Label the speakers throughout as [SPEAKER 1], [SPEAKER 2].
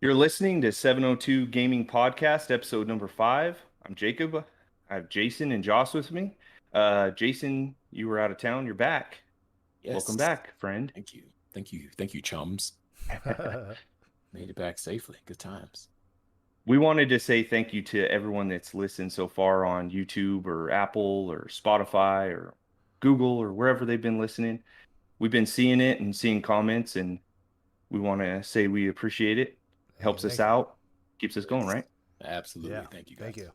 [SPEAKER 1] You're listening to 702 Gaming Podcast, episode number 5. I'm Jacob. I have Jason and Joss with me. Jason, you were out of town. You're back. Welcome
[SPEAKER 2] Yes.
[SPEAKER 1] back, friend.
[SPEAKER 2] Thank you. Thank you. Thank you, chums. Made it back safely. Good times.
[SPEAKER 1] We wanted to say thank you to everyone that's listened so far on YouTube or Apple or Spotify or Google or wherever they've been listening. We've been seeing it and seeing comments, and we want to say we appreciate it.
[SPEAKER 3] Hey,
[SPEAKER 1] Helps us
[SPEAKER 3] thank you.
[SPEAKER 1] out, keeps us going, right?
[SPEAKER 2] Absolutely.
[SPEAKER 3] Yeah,
[SPEAKER 2] Thank you, guys.
[SPEAKER 3] thank you.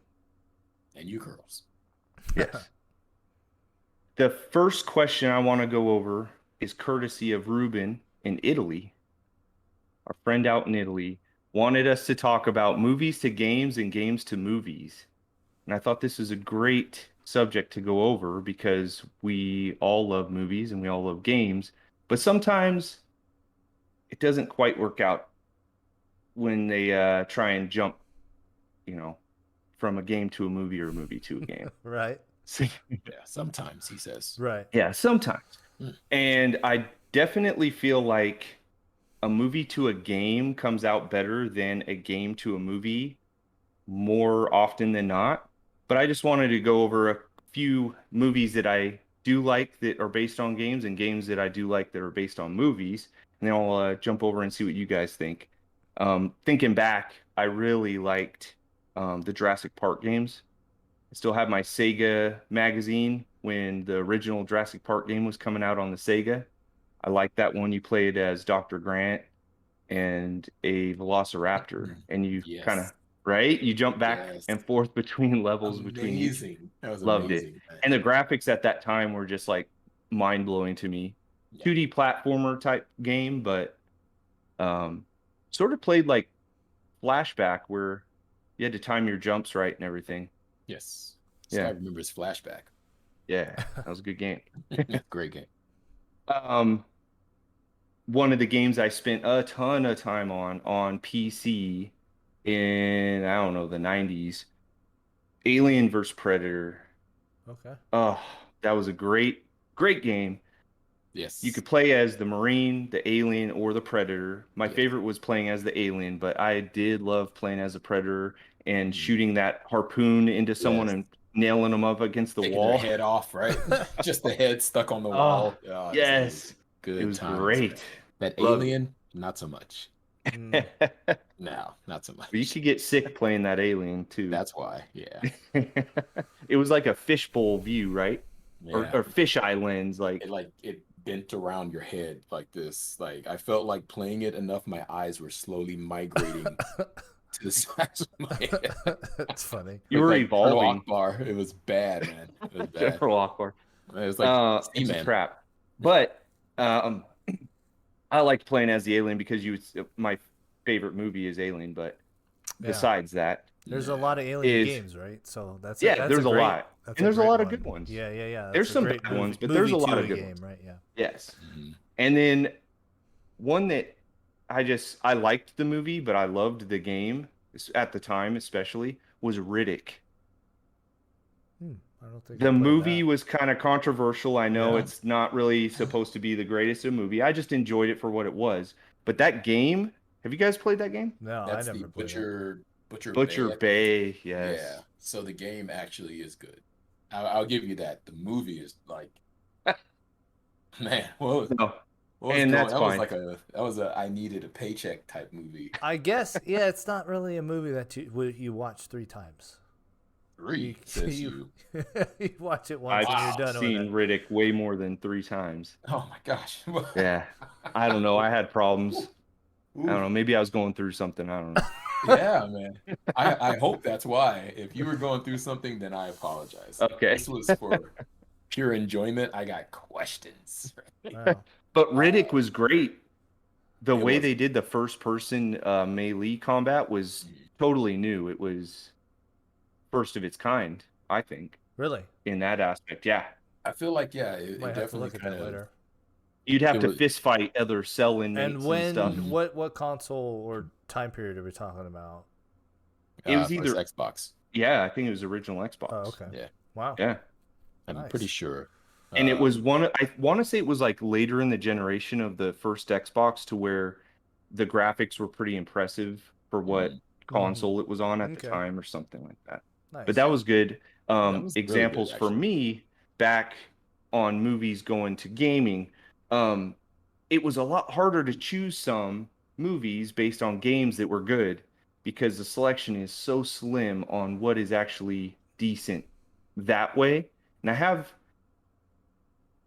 [SPEAKER 2] And you girls.
[SPEAKER 1] Yes. The first question I want to go over is courtesy of Ruben in Italy. Our friend out in Italy wanted us to talk about movies to games and games to movies. And I thought this was a great subject to go over because we all love movies and we all love games, but sometimes it doesn't quite work out when they try and jump, from a game to a movie or a movie to a game.
[SPEAKER 3] Right.
[SPEAKER 1] So,
[SPEAKER 2] Yeah, sometimes he says.
[SPEAKER 3] Right.
[SPEAKER 1] yeah, sometimes.
[SPEAKER 2] Mm.
[SPEAKER 1] And I definitely feel like a movie to a game comes out better than a game to a movie more often than not. But I just wanted to go over a few movies that I do like that are based on games and games that I do like that are based on movies. And then I'll jump over and see what you guys think. Thinking back, I really liked the Jurassic Park games. I still have my Sega magazine when the original Jurassic Park game was coming out on the Sega. I like that one. You played as Dr. Grant and a Velociraptor, and you
[SPEAKER 2] Yes.
[SPEAKER 1] kind of, right? You jump back
[SPEAKER 2] Yes.
[SPEAKER 1] and forth between levels between each.
[SPEAKER 2] Amazing. That was
[SPEAKER 1] Loved
[SPEAKER 2] amazing.
[SPEAKER 1] it.
[SPEAKER 2] Man.
[SPEAKER 1] And the graphics at that time were just like mind-blowing to me.
[SPEAKER 2] Yeah.
[SPEAKER 1] 2D platformer type game, but sort of played like Flashback where you had to time your jumps right and everything.
[SPEAKER 2] Yes.
[SPEAKER 1] Yeah.
[SPEAKER 2] I remember his flashback.
[SPEAKER 1] Yeah, that was a good game.
[SPEAKER 2] Great game.
[SPEAKER 1] One of the games I spent a ton of time on PC in, I don't know, the 90s, Alien vs. Predator.
[SPEAKER 3] Okay.
[SPEAKER 1] Oh, that was a great game.
[SPEAKER 2] Yes.
[SPEAKER 1] You could play as the Marine, the Alien, or the Predator. My
[SPEAKER 2] Yeah.
[SPEAKER 1] favorite was playing as the Alien, but I did love playing as a Predator and
[SPEAKER 2] Mhm.
[SPEAKER 1] shooting that harpoon into someone
[SPEAKER 2] Yes.
[SPEAKER 1] and nailing them up against the
[SPEAKER 2] Taking
[SPEAKER 1] wall.
[SPEAKER 2] their head off, right? Just the head stuck on the wall.
[SPEAKER 1] Oh,
[SPEAKER 2] it's
[SPEAKER 1] yes.
[SPEAKER 2] amazing. Good
[SPEAKER 1] It was
[SPEAKER 2] times,
[SPEAKER 1] great.
[SPEAKER 2] man. That
[SPEAKER 1] Loved it.
[SPEAKER 2] Alien, not so much.
[SPEAKER 3] Mm.
[SPEAKER 2] No, not so much.
[SPEAKER 1] But you could get sick playing that Alien too.
[SPEAKER 2] That's why. Yeah.
[SPEAKER 1] It was like a fishbowl view, right?
[SPEAKER 2] Yeah.
[SPEAKER 1] Or fisheye lens, like
[SPEAKER 2] It bent around your head like this. Like I felt like playing it enough. My eyes were slowly migrating to the sides of my head.
[SPEAKER 3] That's funny.
[SPEAKER 1] you were
[SPEAKER 2] Like Colonel
[SPEAKER 1] evolving.
[SPEAKER 2] Akbar. It was bad, man. It was bad.
[SPEAKER 1] General Akbar.
[SPEAKER 2] It was like
[SPEAKER 1] It's a
[SPEAKER 2] Seaman.
[SPEAKER 1] trap. But I liked playing as the Alien because my favorite movie is Alien, but
[SPEAKER 3] Yeah.
[SPEAKER 1] besides that,
[SPEAKER 3] There's a lot of alien
[SPEAKER 1] Is-
[SPEAKER 3] games, right? So that's
[SPEAKER 1] yeah,
[SPEAKER 3] that's
[SPEAKER 1] there's a
[SPEAKER 3] great,
[SPEAKER 1] lot.
[SPEAKER 3] that's
[SPEAKER 1] And there's a
[SPEAKER 3] great
[SPEAKER 1] lot of
[SPEAKER 3] one.
[SPEAKER 1] good ones.
[SPEAKER 3] Yeah. That's
[SPEAKER 1] There's
[SPEAKER 3] a
[SPEAKER 1] some
[SPEAKER 3] great
[SPEAKER 1] bad ones,
[SPEAKER 3] movie-
[SPEAKER 1] but there's a
[SPEAKER 3] movie
[SPEAKER 1] lot
[SPEAKER 3] to
[SPEAKER 1] of good
[SPEAKER 3] game,
[SPEAKER 1] ones.
[SPEAKER 3] right? Yeah.
[SPEAKER 1] yes.
[SPEAKER 2] Mhm.
[SPEAKER 1] And then one that I liked the movie, but I loved the game at the time, especially, was Riddick.
[SPEAKER 3] I don't think
[SPEAKER 1] The
[SPEAKER 3] I played
[SPEAKER 1] movie
[SPEAKER 3] that.
[SPEAKER 1] was kind of controversial. I know
[SPEAKER 2] Yeah.
[SPEAKER 1] it's not really supposed to be the greatest of movie. I just enjoyed it for what it was. But that game, have you guys played that game?
[SPEAKER 3] No,
[SPEAKER 2] That's
[SPEAKER 3] I
[SPEAKER 2] the
[SPEAKER 3] never played it.
[SPEAKER 2] Butcher
[SPEAKER 1] Butcher
[SPEAKER 2] Bay, I think.
[SPEAKER 1] Bay, yes.
[SPEAKER 2] Yeah. So the game actually is good. I'll give you that. The movie is like, man, what
[SPEAKER 1] No,
[SPEAKER 2] was
[SPEAKER 1] and
[SPEAKER 2] going?
[SPEAKER 1] that's
[SPEAKER 2] That was
[SPEAKER 1] fine.
[SPEAKER 2] like that was a I needed a paycheck type movie.
[SPEAKER 3] I guess, yeah, it's not really a movie that you watch 3 times.
[SPEAKER 2] Three says you.
[SPEAKER 3] You watch it once
[SPEAKER 1] I've
[SPEAKER 3] and you're done
[SPEAKER 1] seen
[SPEAKER 3] with it.
[SPEAKER 1] Riddick way more than 3 times.
[SPEAKER 2] Oh my gosh.
[SPEAKER 1] Yeah, I don't know. I had problems. I don't know. Maybe I was going through something. I don't know.
[SPEAKER 2] Yeah, man. I hope that's why. If you were going through something, then I apologize.
[SPEAKER 1] Okay.
[SPEAKER 2] This was for pure enjoyment. I got questions.
[SPEAKER 3] Wow.
[SPEAKER 1] But Riddick was great. The
[SPEAKER 2] It
[SPEAKER 1] way
[SPEAKER 2] was.
[SPEAKER 1] they did the first-person melee combat was totally new. It was first of its kind, I think,
[SPEAKER 3] Really?
[SPEAKER 1] in that aspect. Yeah.
[SPEAKER 2] I feel like it
[SPEAKER 3] Might have to
[SPEAKER 2] definitely
[SPEAKER 3] look at
[SPEAKER 2] kind
[SPEAKER 3] that
[SPEAKER 2] of
[SPEAKER 3] later.
[SPEAKER 1] You'd have
[SPEAKER 2] It
[SPEAKER 1] to
[SPEAKER 2] was-
[SPEAKER 1] fist fight other cell inmates
[SPEAKER 3] And
[SPEAKER 1] and
[SPEAKER 3] when
[SPEAKER 1] stuff.
[SPEAKER 3] what console or time period are we talking about?
[SPEAKER 1] It was
[SPEAKER 2] first
[SPEAKER 1] either
[SPEAKER 2] Xbox.
[SPEAKER 1] Yeah, I think it was original Xbox.
[SPEAKER 3] Oh, okay.
[SPEAKER 2] Yeah,
[SPEAKER 3] Wow.
[SPEAKER 1] Yeah.
[SPEAKER 2] I'm
[SPEAKER 3] Nice.
[SPEAKER 2] pretty sure.
[SPEAKER 1] And it was I want to say it was like later in the generation of the first Xbox to where the graphics were pretty impressive for what
[SPEAKER 3] Mhm.
[SPEAKER 1] console it was on at the
[SPEAKER 3] Okay.
[SPEAKER 1] time or something like that. But that
[SPEAKER 3] Nice.
[SPEAKER 1] was good.
[SPEAKER 2] That was really good,
[SPEAKER 1] Examples for
[SPEAKER 2] actually.
[SPEAKER 1] me back on movies going to gaming. Um, it was a lot harder to choose some movies based on games that were good because the selection is so slim on what is actually decent that way. And I have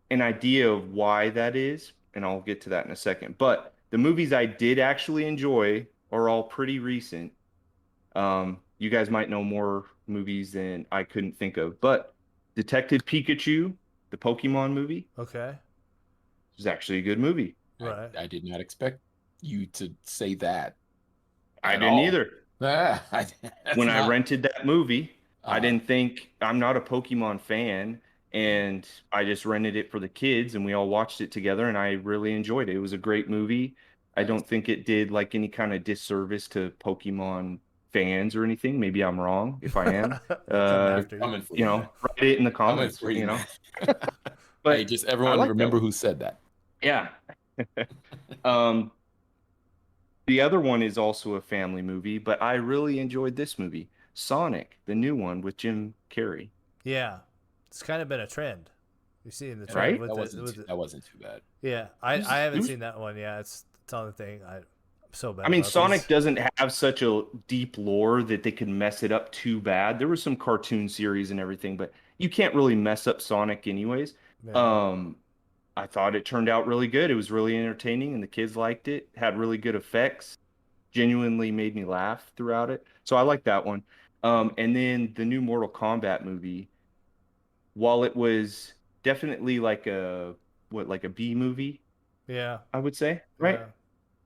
[SPEAKER 1] an idea of why that is, and I'll get to that in a second. But the movies I did actually enjoy are all pretty recent. You guys might know more movies than I couldn't think of, but Detective Pikachu, the Pokemon movie,
[SPEAKER 3] Okay.
[SPEAKER 1] is actually a good movie.
[SPEAKER 3] Right.
[SPEAKER 2] I did not expect you to say that
[SPEAKER 1] I
[SPEAKER 2] at
[SPEAKER 1] didn't
[SPEAKER 2] all.
[SPEAKER 1] either.
[SPEAKER 2] That's
[SPEAKER 1] When I
[SPEAKER 2] not.
[SPEAKER 1] rented that movie, I
[SPEAKER 2] Uh,
[SPEAKER 1] didn't think I'm not a Pokemon fan,
[SPEAKER 2] yeah,
[SPEAKER 1] and I just rented it for the kids, and we all watched it together, and I really enjoyed it. It was a great movie. I
[SPEAKER 2] nice.
[SPEAKER 1] don't think it did like any kind of disservice to Pokemon fans or anything. Maybe I'm wrong. If I am,
[SPEAKER 3] They're coming
[SPEAKER 1] uh,
[SPEAKER 2] We're
[SPEAKER 3] after you.
[SPEAKER 2] coming for you, man.
[SPEAKER 1] write it in the
[SPEAKER 2] Coming
[SPEAKER 1] comments,
[SPEAKER 2] for you, man. Hey,
[SPEAKER 1] But
[SPEAKER 2] just
[SPEAKER 1] I
[SPEAKER 2] everyone
[SPEAKER 1] like that
[SPEAKER 2] remember
[SPEAKER 1] one.
[SPEAKER 2] who said that.
[SPEAKER 1] Yeah. Um, the other one is also a family movie, but I really enjoyed this movie, Sonic, the new one with Jim Carrey,
[SPEAKER 3] Yeah. It's kind of been a trend. You're seeing the
[SPEAKER 2] Yeah,
[SPEAKER 3] trend
[SPEAKER 1] right?
[SPEAKER 3] with the.
[SPEAKER 2] that wasn't too bad.
[SPEAKER 3] Yeah.
[SPEAKER 1] It
[SPEAKER 3] I
[SPEAKER 1] was, it
[SPEAKER 3] haven't
[SPEAKER 1] was
[SPEAKER 3] seen that one. Yeah. It's on the thing. I'm so
[SPEAKER 1] I
[SPEAKER 3] bad
[SPEAKER 1] mean,
[SPEAKER 3] about
[SPEAKER 1] Sonic
[SPEAKER 3] these.
[SPEAKER 1] doesn't have such a deep lore that they could mess it up too bad. There was some cartoon series and everything, but you can't really mess up Sonic anyways.
[SPEAKER 3] Yeah.
[SPEAKER 1] Um, I thought it turned out really good. It was really entertaining and the kids liked it, had really good effects, genuinely made me laugh throughout it. So I like that one. And then the new Mortal Kombat movie, while it was definitely like like a B movie,
[SPEAKER 3] Yeah.
[SPEAKER 1] I would say, right?
[SPEAKER 3] Yeah.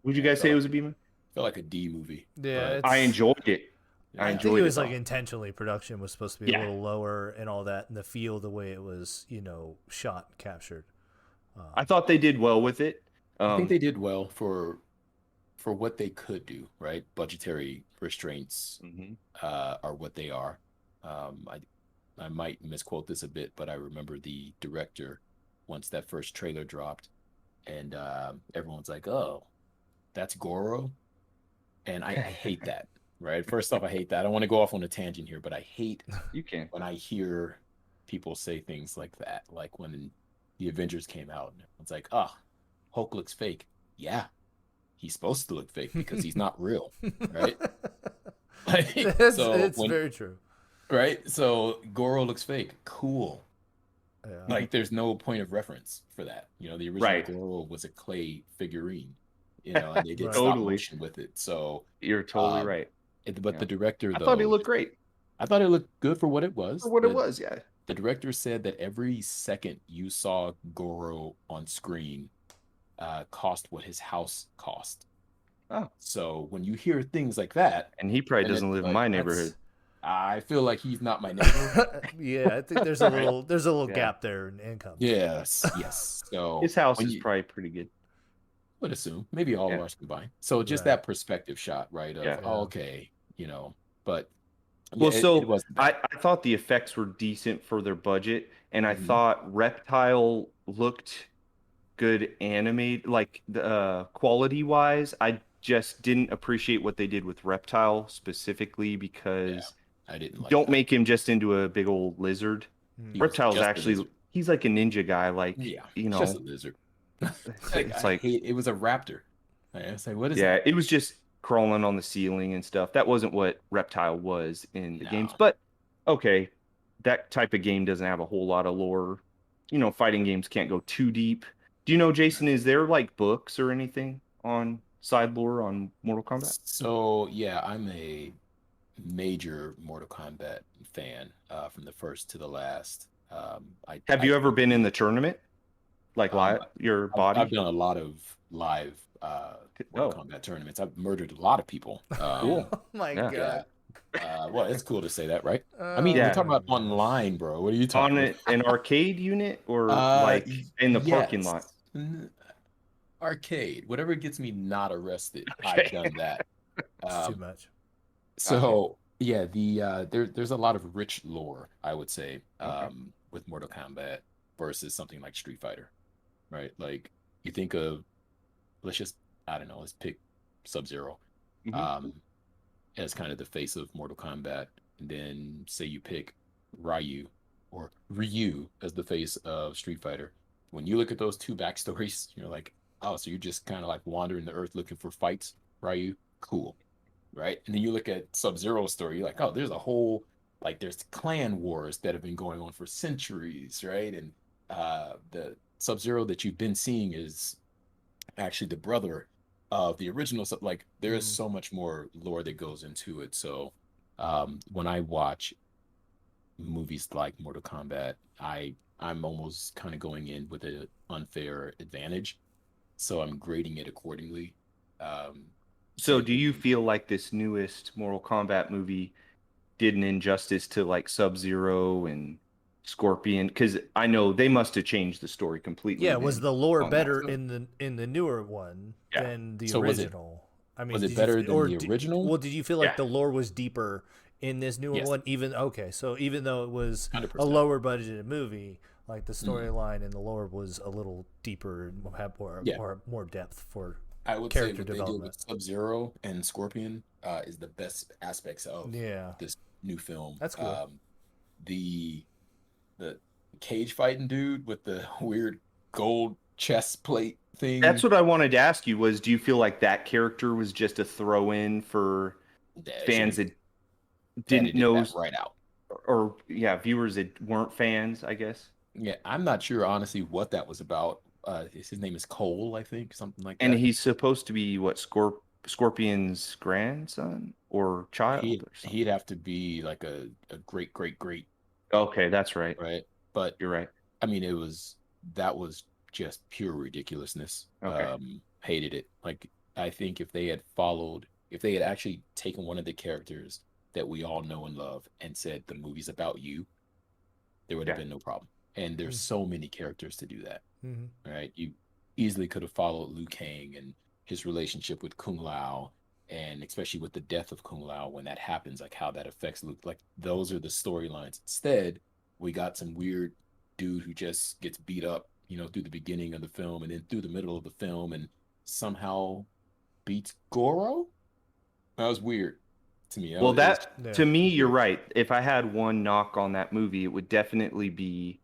[SPEAKER 1] Would you
[SPEAKER 2] Yeah,
[SPEAKER 1] guys say it was a B movie?
[SPEAKER 2] felt like a D movie,
[SPEAKER 3] Yeah.
[SPEAKER 2] but
[SPEAKER 1] I
[SPEAKER 3] It's.
[SPEAKER 1] enjoyed it. I
[SPEAKER 3] I
[SPEAKER 2] yeah,
[SPEAKER 3] think it
[SPEAKER 1] enjoyed it
[SPEAKER 3] was like
[SPEAKER 1] though.
[SPEAKER 3] intentionally production was supposed to be a
[SPEAKER 1] Yeah.
[SPEAKER 3] little lower and all that, and the feel, the way it was, shot and captured.
[SPEAKER 1] I thought they did well with it.
[SPEAKER 2] I think
[SPEAKER 1] Um,
[SPEAKER 2] they did well for what they could do, right? Budgetary restraints
[SPEAKER 1] mhm.
[SPEAKER 2] are what they are. Um, I I might misquote this a bit, but I remember the director once that first trailer dropped, and everyone's like, "Oh, that's Goro," and I hate that. Right. First off, I hate that. I don't want to go off on a tangent here, but I hate
[SPEAKER 1] You can.
[SPEAKER 2] when I hear people say things like that. Like when the Avengers came out, and it's like, "Ah, oh, Hulk looks fake." Yeah, he's supposed to look fake because he's not real, right? Like, so
[SPEAKER 3] It's
[SPEAKER 2] when
[SPEAKER 3] very true.
[SPEAKER 2] right, so Goro looks fake. Cool.
[SPEAKER 3] Yeah.
[SPEAKER 2] Like, there's no point of reference for that. The original
[SPEAKER 1] Right.
[SPEAKER 2] Goro was a clay figurine, and they did
[SPEAKER 3] Right.
[SPEAKER 2] stop
[SPEAKER 1] Totally.
[SPEAKER 2] motion with it. So,
[SPEAKER 1] You're totally
[SPEAKER 2] um,
[SPEAKER 1] right.
[SPEAKER 2] but
[SPEAKER 1] Yeah.
[SPEAKER 2] the director
[SPEAKER 1] I thought he
[SPEAKER 2] though,
[SPEAKER 1] looked great
[SPEAKER 2] I thought it looked good for what it
[SPEAKER 1] for
[SPEAKER 2] was.
[SPEAKER 1] what it
[SPEAKER 2] The
[SPEAKER 1] was. Yeah.
[SPEAKER 2] the director said that every second you saw Goro on screen cost what his house cost.
[SPEAKER 1] Oh,
[SPEAKER 2] So when you hear things like that,
[SPEAKER 1] and he probably
[SPEAKER 2] and
[SPEAKER 1] doesn't
[SPEAKER 2] it's
[SPEAKER 1] live in
[SPEAKER 2] like,
[SPEAKER 1] my
[SPEAKER 3] That's
[SPEAKER 1] neighborhood.
[SPEAKER 2] I feel like he's not my neighbor,
[SPEAKER 3] yeah. I think
[SPEAKER 2] right?
[SPEAKER 3] there's a little
[SPEAKER 1] Yeah.
[SPEAKER 3] gap there in income.
[SPEAKER 2] Yes, yes. So
[SPEAKER 1] His house
[SPEAKER 2] when
[SPEAKER 1] is
[SPEAKER 2] you
[SPEAKER 1] probably pretty good.
[SPEAKER 2] would assume maybe all of
[SPEAKER 1] Yeah.
[SPEAKER 2] ours combined. So just
[SPEAKER 3] Right.
[SPEAKER 2] that perspective shot, right? Of
[SPEAKER 1] Yeah.
[SPEAKER 2] oh,
[SPEAKER 3] Yeah.
[SPEAKER 2] okay, but yeah,
[SPEAKER 1] Well,
[SPEAKER 2] it
[SPEAKER 1] so
[SPEAKER 2] wasn't
[SPEAKER 1] I,
[SPEAKER 2] bad.
[SPEAKER 1] I thought the effects were decent for their budget, and I
[SPEAKER 2] Mhm.
[SPEAKER 1] thought Reptile looked good animated, like the quality wise. I just didn't appreciate what they did with Reptile specifically
[SPEAKER 2] Yeah,
[SPEAKER 1] because
[SPEAKER 2] I didn't like
[SPEAKER 1] don't
[SPEAKER 2] that.
[SPEAKER 1] make him just into a big old lizard.
[SPEAKER 2] He
[SPEAKER 3] Mm.
[SPEAKER 2] was
[SPEAKER 1] Reptile's
[SPEAKER 2] just a
[SPEAKER 1] actually
[SPEAKER 2] lizard.
[SPEAKER 1] he's like a ninja guy,
[SPEAKER 2] Yeah,
[SPEAKER 1] you
[SPEAKER 2] it's just a
[SPEAKER 1] know,
[SPEAKER 2] lizard.
[SPEAKER 1] it's
[SPEAKER 2] Like
[SPEAKER 1] it's
[SPEAKER 2] I
[SPEAKER 1] like
[SPEAKER 2] hate it was a raptor. I was like, what is
[SPEAKER 1] yeah,
[SPEAKER 2] that?
[SPEAKER 1] it was just crawling on the ceiling and stuff. That wasn't what Reptile was in the games.
[SPEAKER 2] No.
[SPEAKER 1] But okay, that type of game doesn't have a whole lot of lore. Fighting games can't go too deep. Do you know, Jason, is there like books or anything on side lore on Mortal Kombat?
[SPEAKER 2] So yeah, I'm a major Mortal Kombat fan, from the first to the last.
[SPEAKER 1] Have
[SPEAKER 2] I
[SPEAKER 1] you ever
[SPEAKER 2] think
[SPEAKER 1] been in the tournament? Like
[SPEAKER 2] um,
[SPEAKER 1] live your
[SPEAKER 2] I've
[SPEAKER 1] body?
[SPEAKER 2] done a lot of live Mortal
[SPEAKER 1] Oh,
[SPEAKER 2] Kombat tournaments. I've murdered a lot of people.
[SPEAKER 1] cool.
[SPEAKER 3] Oh my
[SPEAKER 1] Yeah.
[SPEAKER 2] Yeah.
[SPEAKER 3] god.
[SPEAKER 2] Well, it's cool to say that, right? I mean, we're
[SPEAKER 3] Oh
[SPEAKER 1] Yeah.
[SPEAKER 2] talking
[SPEAKER 3] my
[SPEAKER 2] about
[SPEAKER 3] gosh.
[SPEAKER 2] online, bro. What are you
[SPEAKER 1] On
[SPEAKER 2] talking about?
[SPEAKER 1] an arcade unit or like in the parking
[SPEAKER 2] Yes.
[SPEAKER 1] lot?
[SPEAKER 2] Arcade, whatever gets me not arrested, I've
[SPEAKER 1] Okay.
[SPEAKER 2] done that.
[SPEAKER 3] It's too
[SPEAKER 2] Um,
[SPEAKER 3] much.
[SPEAKER 1] Gotcha.
[SPEAKER 2] so yeah, there's a lot of rich lore, I would say,
[SPEAKER 1] Okay.
[SPEAKER 2] with Mortal Kombat versus something like Street Fighter, right? Like you think of let's just I don't know, let's pick Sub-Zero.
[SPEAKER 1] Hmm.
[SPEAKER 2] Um, as kind of the face of Mortal Kombat, and then say you pick Ryu or Ryu as the face of Street Fighter. When you look at those two backstories, you're like, oh, so you're just kind of like wandering the earth looking for fights, Ryu? Cool. Right. And then you look at Sub-Zero's story, you're like, oh, there's a whole, like, there's clan wars that have been going on for centuries, right? And the Sub-Zero that you've been seeing is actually the brother of the original stuff. Like, there is
[SPEAKER 3] Mm.
[SPEAKER 2] so much more lore that goes into it. So when I watch movies like Mortal Kombat, I'm almost kind of going in with an unfair advantage, so I'm grading it accordingly. Um,
[SPEAKER 1] So
[SPEAKER 2] Same
[SPEAKER 1] do
[SPEAKER 2] thing.
[SPEAKER 1] you feel like this newest Mortal Kombat movie did an injustice to like Sub-Zero and Scorpion? Because I know they must have changed the story completely
[SPEAKER 3] Yeah, was
[SPEAKER 1] then
[SPEAKER 3] the lore
[SPEAKER 1] on that.
[SPEAKER 3] better
[SPEAKER 2] So,
[SPEAKER 3] in the newer one
[SPEAKER 1] Yeah.
[SPEAKER 3] than the
[SPEAKER 2] so
[SPEAKER 3] original? I mean,
[SPEAKER 2] was it
[SPEAKER 3] did you
[SPEAKER 2] better than
[SPEAKER 3] or
[SPEAKER 2] the original?
[SPEAKER 3] well, did you feel like
[SPEAKER 1] Yeah.
[SPEAKER 3] the lore was deeper in this newer
[SPEAKER 2] Yes,
[SPEAKER 3] one? Even okay, so even though it was a
[SPEAKER 2] 100%.
[SPEAKER 3] lower budgeted movie, like the
[SPEAKER 2] Mm,
[SPEAKER 3] storyline and the lore was a little deeper and have
[SPEAKER 2] yeah,
[SPEAKER 3] more depth for
[SPEAKER 2] I would say
[SPEAKER 3] character
[SPEAKER 2] what they did
[SPEAKER 3] development.
[SPEAKER 2] with Sub-Zero and Scorpion is the best aspects of
[SPEAKER 3] Yeah,
[SPEAKER 2] this new film.
[SPEAKER 3] that's cool.
[SPEAKER 2] The the cage fighting dude with the weird gold chest plate
[SPEAKER 1] That's
[SPEAKER 2] thing,
[SPEAKER 1] what I wanted to ask you was, do you feel like that character was just a throw in for
[SPEAKER 2] they should
[SPEAKER 1] fans
[SPEAKER 2] have
[SPEAKER 1] that didn't
[SPEAKER 2] edited
[SPEAKER 1] know,
[SPEAKER 2] that right out.
[SPEAKER 1] or yeah, viewers that weren't fans, I guess?
[SPEAKER 2] Yeah, I'm not sure honestly what that was about. His name is Cole, I think, something like
[SPEAKER 1] And
[SPEAKER 2] that.
[SPEAKER 1] he's supposed to be what, Scorpion's grandson or child
[SPEAKER 2] He'd
[SPEAKER 1] or something.
[SPEAKER 2] he'd have to be like a great great great,
[SPEAKER 1] Okay, that's right.
[SPEAKER 2] right? But
[SPEAKER 1] You're right.
[SPEAKER 2] I mean, that was just pure ridiculousness.
[SPEAKER 1] Okay.
[SPEAKER 2] Hated it. Like, I think if they had actually taken one of the characters that we all know and love and said the movie's about you, there would have
[SPEAKER 1] Yeah.
[SPEAKER 2] been no problem. And there's so many characters to do that,
[SPEAKER 3] Mm-hmm.
[SPEAKER 2] right? You easily could have followed Liu Kang and his relationship with Kung Lao, and especially with the death of Kung Lao when that happens, like how that affects Luke. Like, those are the storylines. Instead, we got some weird dude who just gets beat up, through the beginning of the film and then through the middle of the film and somehow beats Goro. That was weird to me.
[SPEAKER 1] Well,
[SPEAKER 2] It was
[SPEAKER 3] Yeah.
[SPEAKER 1] to me, you're
[SPEAKER 2] weird.
[SPEAKER 1] right. If I had one knock on that movie, it would definitely be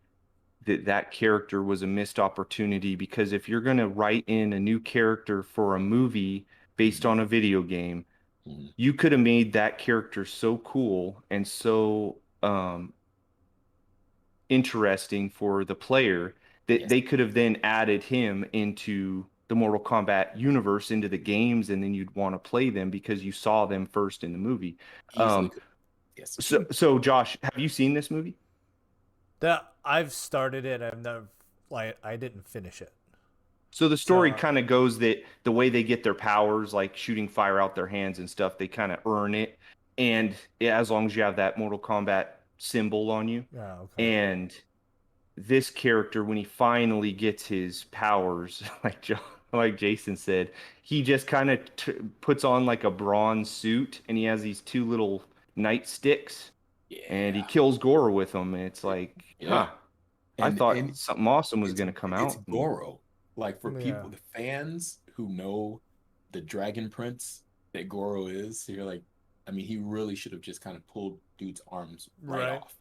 [SPEAKER 1] that character was a missed opportunity, because if you're going to write in a new character for a movie based
[SPEAKER 2] Mhm,
[SPEAKER 1] on a video game,
[SPEAKER 2] mhm.
[SPEAKER 1] you could have made that character so cool and so interesting for the player that
[SPEAKER 2] Yes,
[SPEAKER 1] they could have then added him into the Mortal Kombat universe, into the games, and then you'd want to play them because you saw them first in the movie.
[SPEAKER 2] easily
[SPEAKER 1] Um,
[SPEAKER 2] could. Yes.
[SPEAKER 1] so Josh, have you seen this movie?
[SPEAKER 3] That I've started it. I've never like I didn't finish it.
[SPEAKER 1] So the story
[SPEAKER 3] So
[SPEAKER 1] kind of goes that the way they get their powers, like shooting fire out their hands and stuff, they kind of earn it. And yeah, as long as you have that Mortal Kombat symbol on you.
[SPEAKER 3] yeah, okay.
[SPEAKER 1] And this character, when he finally gets his powers, like Jason said, he just kind of puts on like a bronze suit, and he has these two little nightsticks, and he
[SPEAKER 2] Yeah.
[SPEAKER 1] kills Goro with them. And it's like,
[SPEAKER 2] Yeah.
[SPEAKER 1] huh, I
[SPEAKER 2] And
[SPEAKER 1] thought something awesome was
[SPEAKER 2] it's
[SPEAKER 1] going to come
[SPEAKER 2] it's
[SPEAKER 1] out. And
[SPEAKER 2] Goro. Like, for
[SPEAKER 3] Yeah.
[SPEAKER 2] people, the fans who know the Dragon Prince that Goro is, you're like, I mean, he really should have just kind of pulled dude's arms right
[SPEAKER 3] Right.
[SPEAKER 2] off,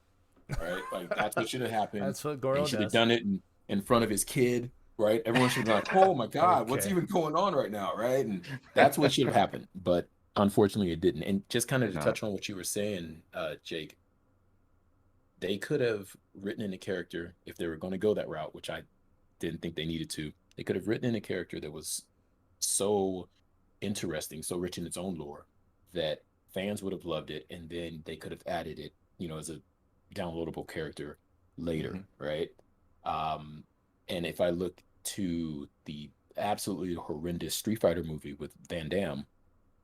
[SPEAKER 2] right? Like, that's what should have happened.
[SPEAKER 3] That's what
[SPEAKER 2] And he
[SPEAKER 3] Goro
[SPEAKER 2] should have
[SPEAKER 3] does.
[SPEAKER 2] done it in front of his kid, right? Everyone should have been like, oh my God, what's
[SPEAKER 3] Okay.
[SPEAKER 2] even going on right now, right? And that's what should have happened. But unfortunately, it didn't. And just kind of
[SPEAKER 1] did
[SPEAKER 2] to
[SPEAKER 1] not.
[SPEAKER 2] touch on what you were saying, Jake, they could have written in a character if they were going to go that route, which I didn't think they needed to. They could have written in a character that was so interesting, so rich in its own lore, that fans would have loved it, and then they could have added it, as a downloadable character later,
[SPEAKER 1] Mhm.
[SPEAKER 2] right? Um, and if I look to the absolutely horrendous Street Fighter movie with Van Damme,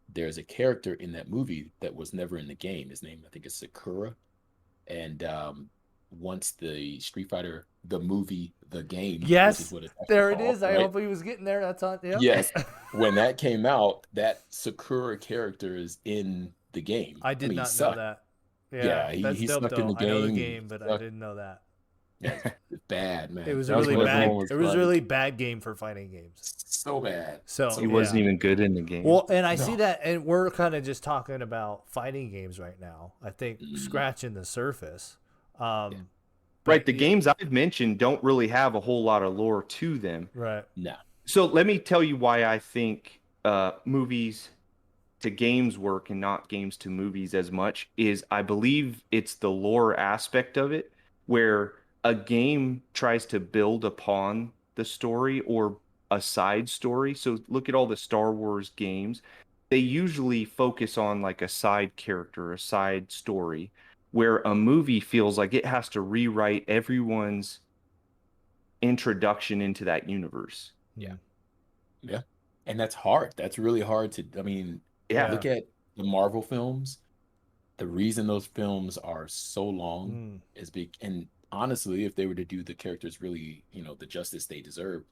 [SPEAKER 2] there's a character in that movie that was never in the game. His name, I think, is Sakura. And once the Street Fighter, the movie, the game, which is
[SPEAKER 3] Yes,
[SPEAKER 2] what it's actually
[SPEAKER 3] there it
[SPEAKER 2] called,
[SPEAKER 3] is. I
[SPEAKER 2] right?
[SPEAKER 3] hope he was getting there. That's on. Yep.
[SPEAKER 2] Yes. When that came out, that Sakura character is in the game.
[SPEAKER 3] I
[SPEAKER 2] I
[SPEAKER 3] did
[SPEAKER 2] mean, he
[SPEAKER 3] not know
[SPEAKER 2] sucked.
[SPEAKER 3] that. Yeah,
[SPEAKER 2] Yeah, he
[SPEAKER 3] that's
[SPEAKER 2] he
[SPEAKER 3] dope
[SPEAKER 2] sucked in
[SPEAKER 3] though.
[SPEAKER 2] the
[SPEAKER 3] I know the
[SPEAKER 2] game. He
[SPEAKER 3] game, but I
[SPEAKER 2] sucked.
[SPEAKER 3] didn't know that.
[SPEAKER 2] Yeah, it's bad,
[SPEAKER 3] It
[SPEAKER 2] man.
[SPEAKER 3] was a
[SPEAKER 2] That was
[SPEAKER 3] really
[SPEAKER 2] when
[SPEAKER 3] bad.
[SPEAKER 2] everyone was
[SPEAKER 3] It was a
[SPEAKER 2] like,
[SPEAKER 3] really bad game for fighting games.
[SPEAKER 2] so bad.
[SPEAKER 3] So
[SPEAKER 1] He
[SPEAKER 2] So
[SPEAKER 1] wasn't
[SPEAKER 3] yeah.
[SPEAKER 1] even good in the game.
[SPEAKER 3] Well, and I see
[SPEAKER 2] no.
[SPEAKER 3] that, and we're kind of just talking about fighting games right now. I think
[SPEAKER 2] Mm,
[SPEAKER 3] scratching the surface.
[SPEAKER 2] yeah.
[SPEAKER 1] Right,
[SPEAKER 3] But
[SPEAKER 1] the
[SPEAKER 3] yeah,
[SPEAKER 1] games I've mentioned don't really have a whole lot of lore to them.
[SPEAKER 3] right.
[SPEAKER 2] No.
[SPEAKER 1] So let me tell you why I think movies to games work and not games to movies as much is I believe it's the lore aspect of it where a game tries to build upon the story or a side story. So look at all the Star Wars games. They usually focus on like a side character, a side story, where a movie feels like it has to rewrite everyone's introduction into that universe.
[SPEAKER 2] Yeah.
[SPEAKER 3] Mm.
[SPEAKER 2] Yeah. And that's hard. That's really hard to, I mean,
[SPEAKER 1] Yeah.
[SPEAKER 3] Yeah.
[SPEAKER 2] look at the Marvel films. The reason those films are so long
[SPEAKER 3] Mm.
[SPEAKER 2] is and honestly, if they were to do the characters really, the justice they deserve,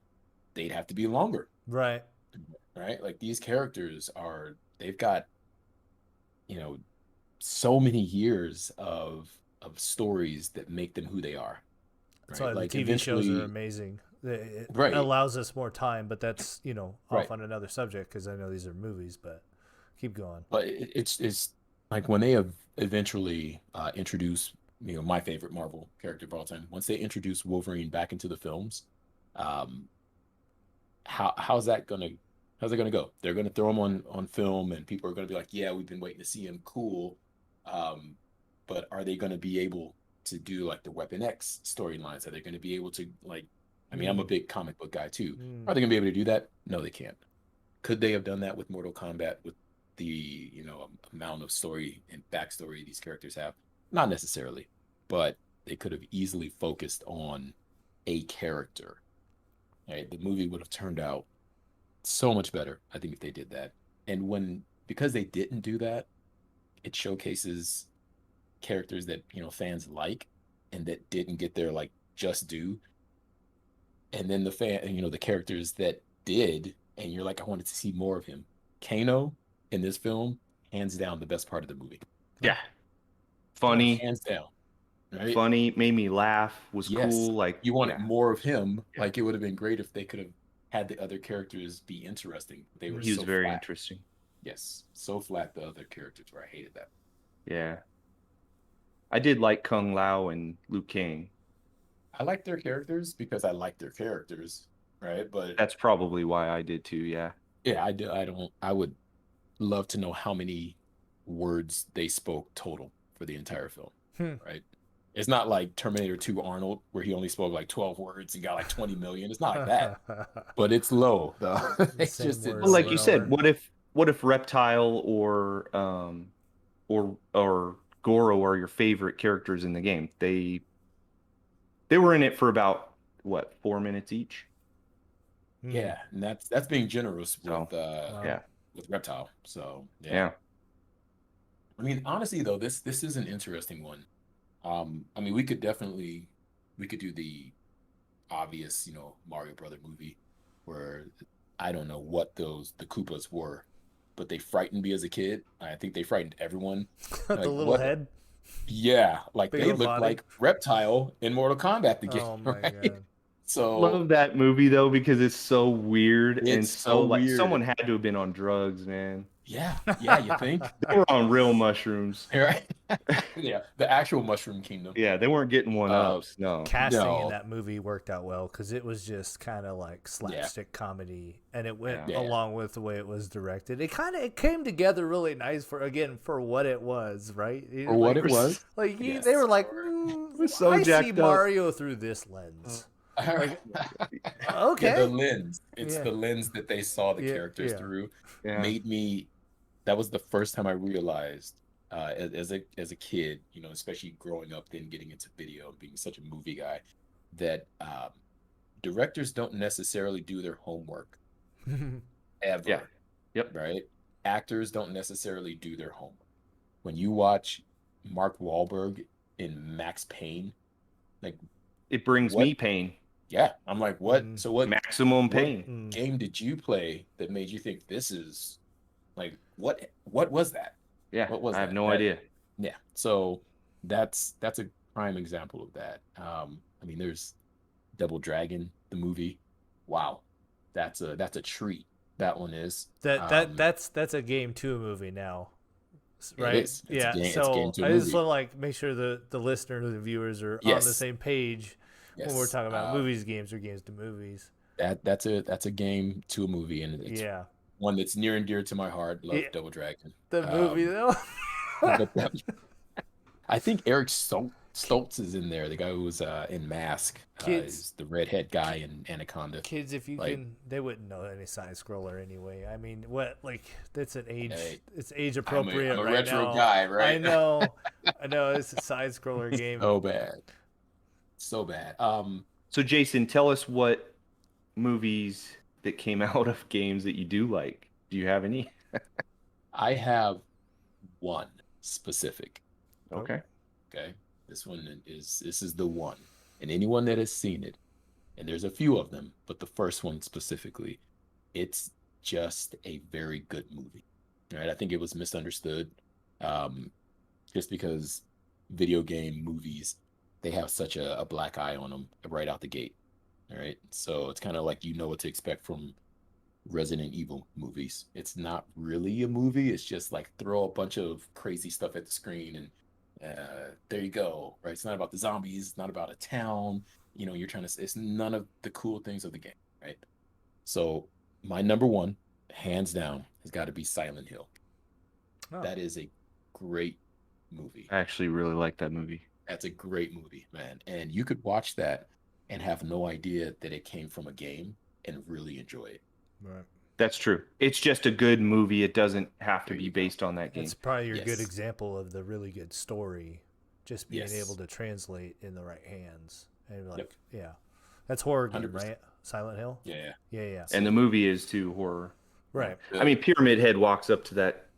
[SPEAKER 2] they'd have to be longer,
[SPEAKER 3] Right.
[SPEAKER 2] right? Like these characters they've got, you know, so many years of stories that make them who they are,
[SPEAKER 3] That's
[SPEAKER 2] right?
[SPEAKER 3] why the
[SPEAKER 2] Like
[SPEAKER 3] TV shows are
[SPEAKER 2] eventually,
[SPEAKER 3] amazing. It
[SPEAKER 2] right,
[SPEAKER 3] allows us more time, but that's off
[SPEAKER 2] right.
[SPEAKER 3] on another subject because I know these are movies. But keep going.
[SPEAKER 2] But it's like when they have eventually introduced, my favorite Marvel character of all time. Once they introduce Wolverine back into the films, um, how's that gonna go? They're gonna throw him on film, and people are gonna be like, "Yeah, we've been waiting to see him. Cool." Um, but are they gonna be able to do like the Weapon X storylines? Are they gonna be able to like? I mean, I'm a
[SPEAKER 3] Mm.
[SPEAKER 2] big comic book guy too.
[SPEAKER 3] Mm.
[SPEAKER 2] Are they gonna be able to do that? No, they can't. Could they have done that with Mortal Kombat with the amount of story and backstory these characters have? Not necessarily, but they could have easily focused on a character. Right? The movie would have turned out so much better, I think, if they did that. And because they didn't do that, it showcases characters that fans like and that didn't get their like just due. And then the characters that did, and you're like, I wanted to see more of him. Kano in this film, hands down, the best part of the movie.
[SPEAKER 1] Yeah.
[SPEAKER 3] Nice.
[SPEAKER 1] Funny,
[SPEAKER 2] Hands down, right?
[SPEAKER 1] funny, made me laugh, was
[SPEAKER 2] Yes,
[SPEAKER 1] cool. Like,
[SPEAKER 2] you wanted
[SPEAKER 1] yeah,
[SPEAKER 2] more of him.
[SPEAKER 1] yeah.
[SPEAKER 2] Like it would have been great if they could have had the other characters be interesting. They were
[SPEAKER 1] He was
[SPEAKER 2] so
[SPEAKER 1] very
[SPEAKER 2] flat.
[SPEAKER 1] interesting.
[SPEAKER 2] Yes, so flat the other characters were. I hated that.
[SPEAKER 1] Yeah. I did like Kung Lao and Liu Kang.
[SPEAKER 2] I like their characters because I like their characters, right? But
[SPEAKER 1] That's probably why I did too. Yeah.
[SPEAKER 2] yeah, I do. I don't. I would love to know how many words they spoke total for the entire film,
[SPEAKER 3] Hmm.
[SPEAKER 2] right? It's not like Terminator 2 Arnold, where he only spoke like 12 words and got like 20 million. It's not like that, but it's low, though. It's
[SPEAKER 3] Same
[SPEAKER 2] just
[SPEAKER 3] word
[SPEAKER 1] Well,
[SPEAKER 2] it's
[SPEAKER 1] like
[SPEAKER 3] over
[SPEAKER 1] you
[SPEAKER 3] and
[SPEAKER 1] said,
[SPEAKER 3] over.
[SPEAKER 1] what if Reptile or Goro are your favorite characters in the game? They were in it for about what, 4 minutes each?
[SPEAKER 3] Mm.
[SPEAKER 2] yeah, and that's being generous
[SPEAKER 1] So
[SPEAKER 3] Wow.
[SPEAKER 1] yeah,
[SPEAKER 2] with Reptile. So yeah.
[SPEAKER 1] yeah.
[SPEAKER 2] I mean, honestly though, this is an interesting one. I mean, we could do the obvious, Mario Brother movie where I don't know what the Koopas were, but they frightened me as a kid. I think they frightened everyone.
[SPEAKER 3] The
[SPEAKER 2] Like
[SPEAKER 3] little
[SPEAKER 2] what?
[SPEAKER 3] head,
[SPEAKER 2] Yeah, like
[SPEAKER 3] big
[SPEAKER 2] they
[SPEAKER 3] old
[SPEAKER 2] looked
[SPEAKER 3] body.
[SPEAKER 2] like Reptile in Mortal Kombat the game,
[SPEAKER 3] Oh my
[SPEAKER 2] right?
[SPEAKER 3] god.
[SPEAKER 2] So
[SPEAKER 1] Love that movie though because it's so weird and
[SPEAKER 2] it's so
[SPEAKER 1] so like
[SPEAKER 2] weird.
[SPEAKER 1] someone had to have been on drugs, man.
[SPEAKER 2] Yeah, yeah, you think?
[SPEAKER 1] They were on real mushrooms.
[SPEAKER 2] Right? Yeah, the actual Mushroom Kingdom.
[SPEAKER 1] Yeah, they weren't getting one
[SPEAKER 2] Uh,
[SPEAKER 1] ups. No.
[SPEAKER 3] Casting in
[SPEAKER 2] no,
[SPEAKER 3] that movie worked out well because it was just kind of like
[SPEAKER 2] yeah,
[SPEAKER 3] slapstick comedy, and it went
[SPEAKER 1] Yeah.
[SPEAKER 2] yeah,
[SPEAKER 3] along with the way it was directed. It came together really nice for what it was, right?
[SPEAKER 2] for what it was.
[SPEAKER 3] They were
[SPEAKER 2] Yes.
[SPEAKER 3] like,
[SPEAKER 1] It was so
[SPEAKER 3] I see
[SPEAKER 1] jacked up.
[SPEAKER 3] Mario through this lens. Like,
[SPEAKER 2] Yeah, the
[SPEAKER 3] okay,
[SPEAKER 2] lens. It's
[SPEAKER 3] yeah,
[SPEAKER 2] the lens that they saw the
[SPEAKER 3] yeah,
[SPEAKER 2] characters
[SPEAKER 3] yeah.
[SPEAKER 2] through.
[SPEAKER 1] Yeah.
[SPEAKER 2] Made me. That was the first time I realized, as a kid, especially growing up, then getting into video and being such a movie guy, that directors don't necessarily do their homework
[SPEAKER 1] Yeah.
[SPEAKER 2] ever,
[SPEAKER 1] Yep.
[SPEAKER 2] right? Actors don't necessarily do their homework. When you watch Mark Wahlberg in Max Payne, like
[SPEAKER 1] It brings
[SPEAKER 2] what?
[SPEAKER 1] me pain.
[SPEAKER 2] Yeah, I'm like, what?
[SPEAKER 3] Mm,
[SPEAKER 2] So what?
[SPEAKER 1] Maximum
[SPEAKER 2] What
[SPEAKER 1] pain.
[SPEAKER 3] mm.
[SPEAKER 2] game did you play that made you think this is like what was that?
[SPEAKER 1] Yeah.
[SPEAKER 2] What was
[SPEAKER 1] I have
[SPEAKER 2] that?
[SPEAKER 1] no idea.
[SPEAKER 2] Yeah. So that's a prime example of that. I mean, there's Double Dragon, the movie. Wow, that's a treat. That one is.
[SPEAKER 3] That's a game to a movie now,
[SPEAKER 2] It
[SPEAKER 3] right?
[SPEAKER 2] is. It's a
[SPEAKER 3] Yeah.
[SPEAKER 2] game. It's a game
[SPEAKER 3] So
[SPEAKER 2] to a
[SPEAKER 3] I just
[SPEAKER 2] movie.
[SPEAKER 3] want to like make sure the listeners, the viewers are on the
[SPEAKER 2] Yes.
[SPEAKER 3] same page when we're
[SPEAKER 2] Yes.
[SPEAKER 3] talking about movies, games, or games to movies.
[SPEAKER 2] That's a game to a movie, and it's
[SPEAKER 3] Yeah.
[SPEAKER 2] one that's near and dear to my heart. Love
[SPEAKER 3] Yeah.
[SPEAKER 2] Double Dragon.
[SPEAKER 3] The movie
[SPEAKER 2] Um,
[SPEAKER 3] though.
[SPEAKER 2] but I think Eric Stoltz is in there. The guy who was in Mask,
[SPEAKER 3] Kids,
[SPEAKER 2] is the redhead guy in Anaconda.
[SPEAKER 3] kids, if you
[SPEAKER 2] Like,
[SPEAKER 3] can, they wouldn't know any side scroller anyway. I mean, what like that's an age,
[SPEAKER 2] hey,
[SPEAKER 3] it's age
[SPEAKER 2] I'm
[SPEAKER 3] appropriate
[SPEAKER 2] a
[SPEAKER 3] right
[SPEAKER 2] retro
[SPEAKER 3] now.
[SPEAKER 2] guy, right?
[SPEAKER 3] I know, I know. It's a side scroller game.
[SPEAKER 2] So bad, so bad.
[SPEAKER 1] So Jason, tell us what movies that came out of games that you do like. Do you have any?
[SPEAKER 2] I have one specific.
[SPEAKER 1] Okay.
[SPEAKER 2] Okay, this is the one, and anyone that has seen it, and there's a few of them, but the first one specifically, it's just a very good movie. Right? I think it was misunderstood, um, just because video game movies, they have such a black eye on them right out the gate. All right, so it's kind of like you know what to expect from Resident Evil movies. It's not really a movie. It's just like throw a bunch of crazy stuff at the screen and there you go. Right? It's not about the zombies. It's not about a town. You know, you're trying to. It's none of the cool things of the game. Right? So my number one, hands down, has got to be Silent Hill.
[SPEAKER 3] Oh.
[SPEAKER 2] That is a great movie.
[SPEAKER 1] I actually really like that movie.
[SPEAKER 2] That's a great movie, man. And you could watch that and have no idea that it came from a game and really enjoy it.
[SPEAKER 3] Right.
[SPEAKER 1] That's true. It's just a good movie. It doesn't have to
[SPEAKER 2] There
[SPEAKER 1] be
[SPEAKER 2] you go.
[SPEAKER 1] based on that game.
[SPEAKER 3] That's probably your good
[SPEAKER 2] Yes.
[SPEAKER 3] example of the really good story, just being
[SPEAKER 2] Yes.
[SPEAKER 3] able to translate in the right hands. And like,
[SPEAKER 2] Yep.
[SPEAKER 3] yeah, that's horror game,
[SPEAKER 2] 100%.
[SPEAKER 3] right? Silent Hill.
[SPEAKER 2] Yeah.
[SPEAKER 3] Yeah.
[SPEAKER 1] And the movie is too horror.
[SPEAKER 3] Right.
[SPEAKER 1] I mean, Pyramid Head walks up to that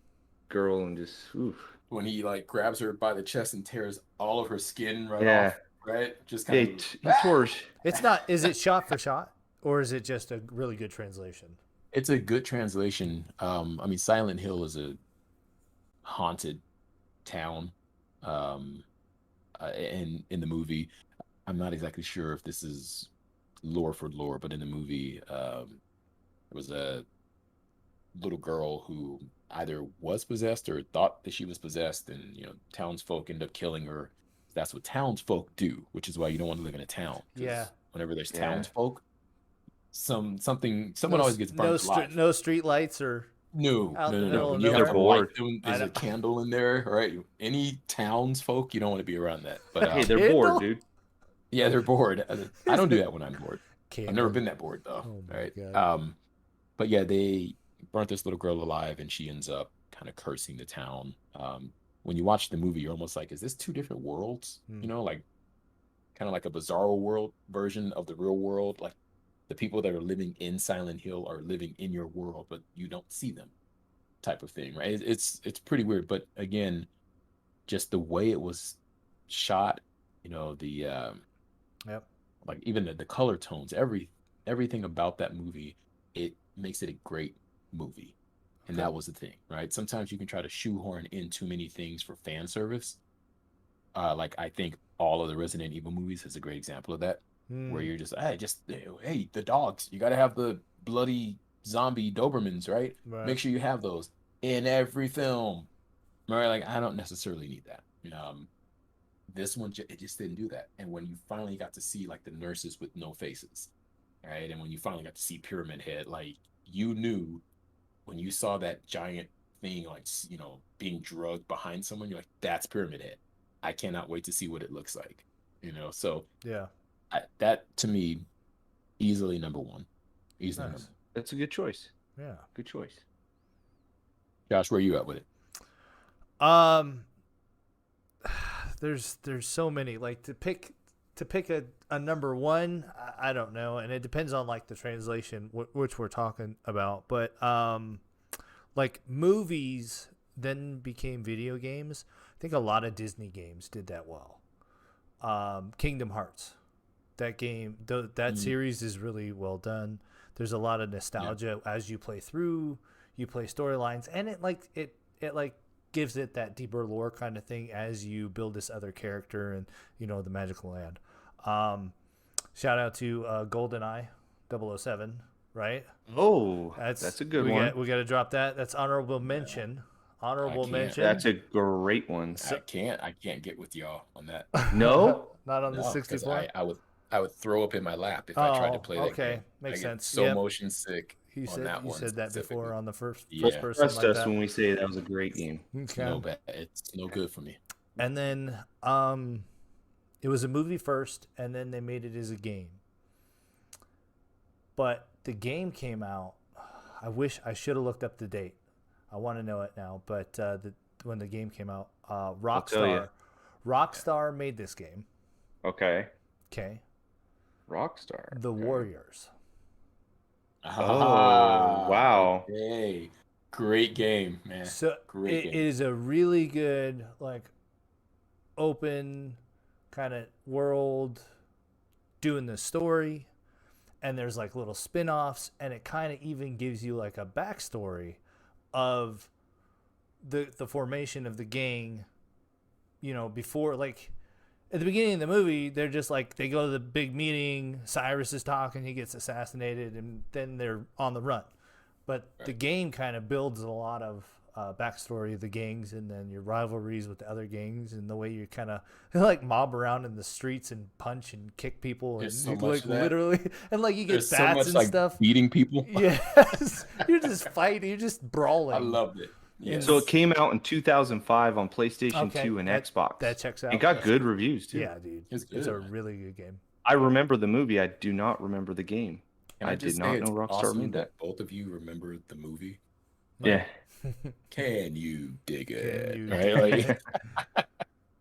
[SPEAKER 1] girl and just, oof.
[SPEAKER 2] When he like grabs her by the chest and tears all of her skin right
[SPEAKER 1] Yeah.
[SPEAKER 2] off, right? Just
[SPEAKER 1] Hey,
[SPEAKER 2] kind of.
[SPEAKER 1] he tore.
[SPEAKER 3] It's not. Is it shot for shot, or is it just a really good translation?
[SPEAKER 2] It's a good translation. I mean, Silent Hill is a haunted town. And in the movie, I'm not exactly sure if this is lore for lore, but in the movie, there was a little girl who either was possessed or thought that she was possessed, and townsfolk end up killing her. That's what townsfolk do, which is why you don't want to live in a town. 'Cause
[SPEAKER 3] Yeah.
[SPEAKER 2] whenever there's
[SPEAKER 1] Yeah.
[SPEAKER 2] townsfolk, someone always gets burnt alive.
[SPEAKER 3] No street lights or
[SPEAKER 2] No,
[SPEAKER 3] out in the
[SPEAKER 2] no.
[SPEAKER 3] middle
[SPEAKER 2] When
[SPEAKER 3] of
[SPEAKER 2] you have
[SPEAKER 1] nowhere.
[SPEAKER 2] to light
[SPEAKER 1] Bored.
[SPEAKER 2] them,
[SPEAKER 3] I
[SPEAKER 2] there's a
[SPEAKER 3] know.
[SPEAKER 2] candle in there, right? Any townsfolk, you don't want to be around that. But
[SPEAKER 1] Hey, they're
[SPEAKER 3] Candle?
[SPEAKER 1] bored, dude.
[SPEAKER 2] yeah, they're bored. I don't do that when I'm bored.
[SPEAKER 3] candle.
[SPEAKER 2] I've never been that bored though.
[SPEAKER 3] Oh my
[SPEAKER 2] Right.
[SPEAKER 3] God.
[SPEAKER 2] But yeah, they burnt this little girl alive, and she ends up kind of cursing the town. When you watch the movie, you're almost like, is this two different worlds?
[SPEAKER 3] Hmm.
[SPEAKER 2] Like kind of like a bizarro world version of the real world. Like the people that are living in Silent Hill are living in your world, but you don't see them, type of thing, right? It's pretty weird. But again, just the way it was shot, the
[SPEAKER 3] Yep.
[SPEAKER 2] like even the color tones, everything about that movie, it makes it a great movie. And
[SPEAKER 3] Okay.
[SPEAKER 2] that was the thing, right? Sometimes you can try to shoehorn in too many things for fan service. Like I think all of the Resident Evil movies is a great example of that, where you're just, hey, the dogs, you got to have the bloody zombie Dobermans, right?
[SPEAKER 3] Right.
[SPEAKER 2] Make sure you have those in every film, right? Like I don't necessarily need that. This one, it just didn't do that. And when you finally got to see like the nurses with no faces, right? And when you finally got to see Pyramid Head, like you knew when you saw that giant thing, like, being drugged behind someone, you're like, that's Pyramid Head. I cannot wait to see what it looks like, So
[SPEAKER 3] Yeah.
[SPEAKER 2] that to me, easily number one. Easily
[SPEAKER 3] Nice.
[SPEAKER 2] number one.
[SPEAKER 1] That's a good choice.
[SPEAKER 3] Yeah.
[SPEAKER 1] Good choice.
[SPEAKER 2] Josh, where are you at with it?
[SPEAKER 3] There's so many, like to pick a number one. I don't know, and it depends on like the translation which we're talking about. But like movies then became video games. I think a lot of Disney games did that well. Kingdom Hearts, that game, that series is really well done. There's a lot of nostalgia as you play through. You play storylines, and it gives it that deeper lore kind of thing as you build this other character and the magical land. Shout out to GoldenEye 007, right?
[SPEAKER 1] Oh, that's a good one.
[SPEAKER 3] We got to drop that. That's honorable mention. Honorable mention.
[SPEAKER 1] That's a great one.
[SPEAKER 2] I can't get with y'all on that.
[SPEAKER 1] No,
[SPEAKER 3] not on the 64.
[SPEAKER 2] I would throw up in my lap if I tried to play that game.
[SPEAKER 3] Makes sense.
[SPEAKER 2] So motion sick.
[SPEAKER 3] You said that before on the first
[SPEAKER 1] person. Trust
[SPEAKER 3] like
[SPEAKER 1] us
[SPEAKER 3] that.
[SPEAKER 1] when we say that was a great game.
[SPEAKER 3] Okay.
[SPEAKER 2] It's no good for me.
[SPEAKER 3] And then it was a movie first, and then they made it as a game. But the game came out. I wish I should have looked up the date. I want to know it now. But when the game came out, Rockstar made this game.
[SPEAKER 1] Okay.
[SPEAKER 3] Rockstar. The Warriors.
[SPEAKER 1] Oh, wow.
[SPEAKER 2] Hey, great game, man.
[SPEAKER 3] So it is a really good, like, open kind of world doing the story. And there's like little spin-offs, and it kind of even gives you like a backstory of the formation of the gang, before, like, at the beginning of the movie, they're just like, they go to the big meeting, Cyrus is talking, he gets assassinated, and then they're on the run. But the game kind of builds a lot of backstory of the gangs, and then your rivalries with the other gangs, and the way you kind of like mob around in the streets and punch and kick people, and like literally, and like you get bats and stuff,
[SPEAKER 2] beating people.
[SPEAKER 3] Yes, you're just fighting, you're just brawling.
[SPEAKER 2] I loved it.
[SPEAKER 1] Yeah. So it came out in 2005 on PlayStation 2 and Xbox.
[SPEAKER 3] That checks out.
[SPEAKER 1] It got good reviews too.
[SPEAKER 3] Yeah, dude, it's a really good game.
[SPEAKER 1] I remember the movie. I do not remember the game.
[SPEAKER 2] I
[SPEAKER 1] did not know Rockstar made that.
[SPEAKER 2] Both of you remember the movie.
[SPEAKER 1] Yeah.
[SPEAKER 2] Can you dig it? Right?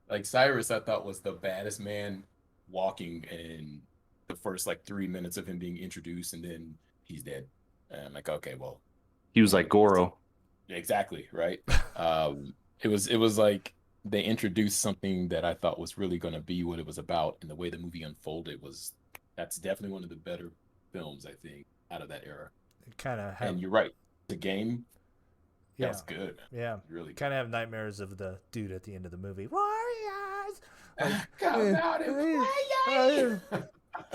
[SPEAKER 2] Like Cyrus, I thought was the baddest man walking in the first like 3 minutes of him being introduced, and then he's dead. And I'm like, okay, well,
[SPEAKER 1] he was like Goro.
[SPEAKER 2] Exactly, right. It was like they introduced something that I thought was really going to be what it was about, and the way the movie unfolded that's definitely one of the better films, I think, out of that era.
[SPEAKER 3] It kind of,
[SPEAKER 2] and you're right, the game.
[SPEAKER 3] Yeah,
[SPEAKER 2] that's good.
[SPEAKER 3] Yeah,
[SPEAKER 2] really
[SPEAKER 3] kind of have nightmares of the dude at the end of the movie. Warriors,
[SPEAKER 2] come out and play.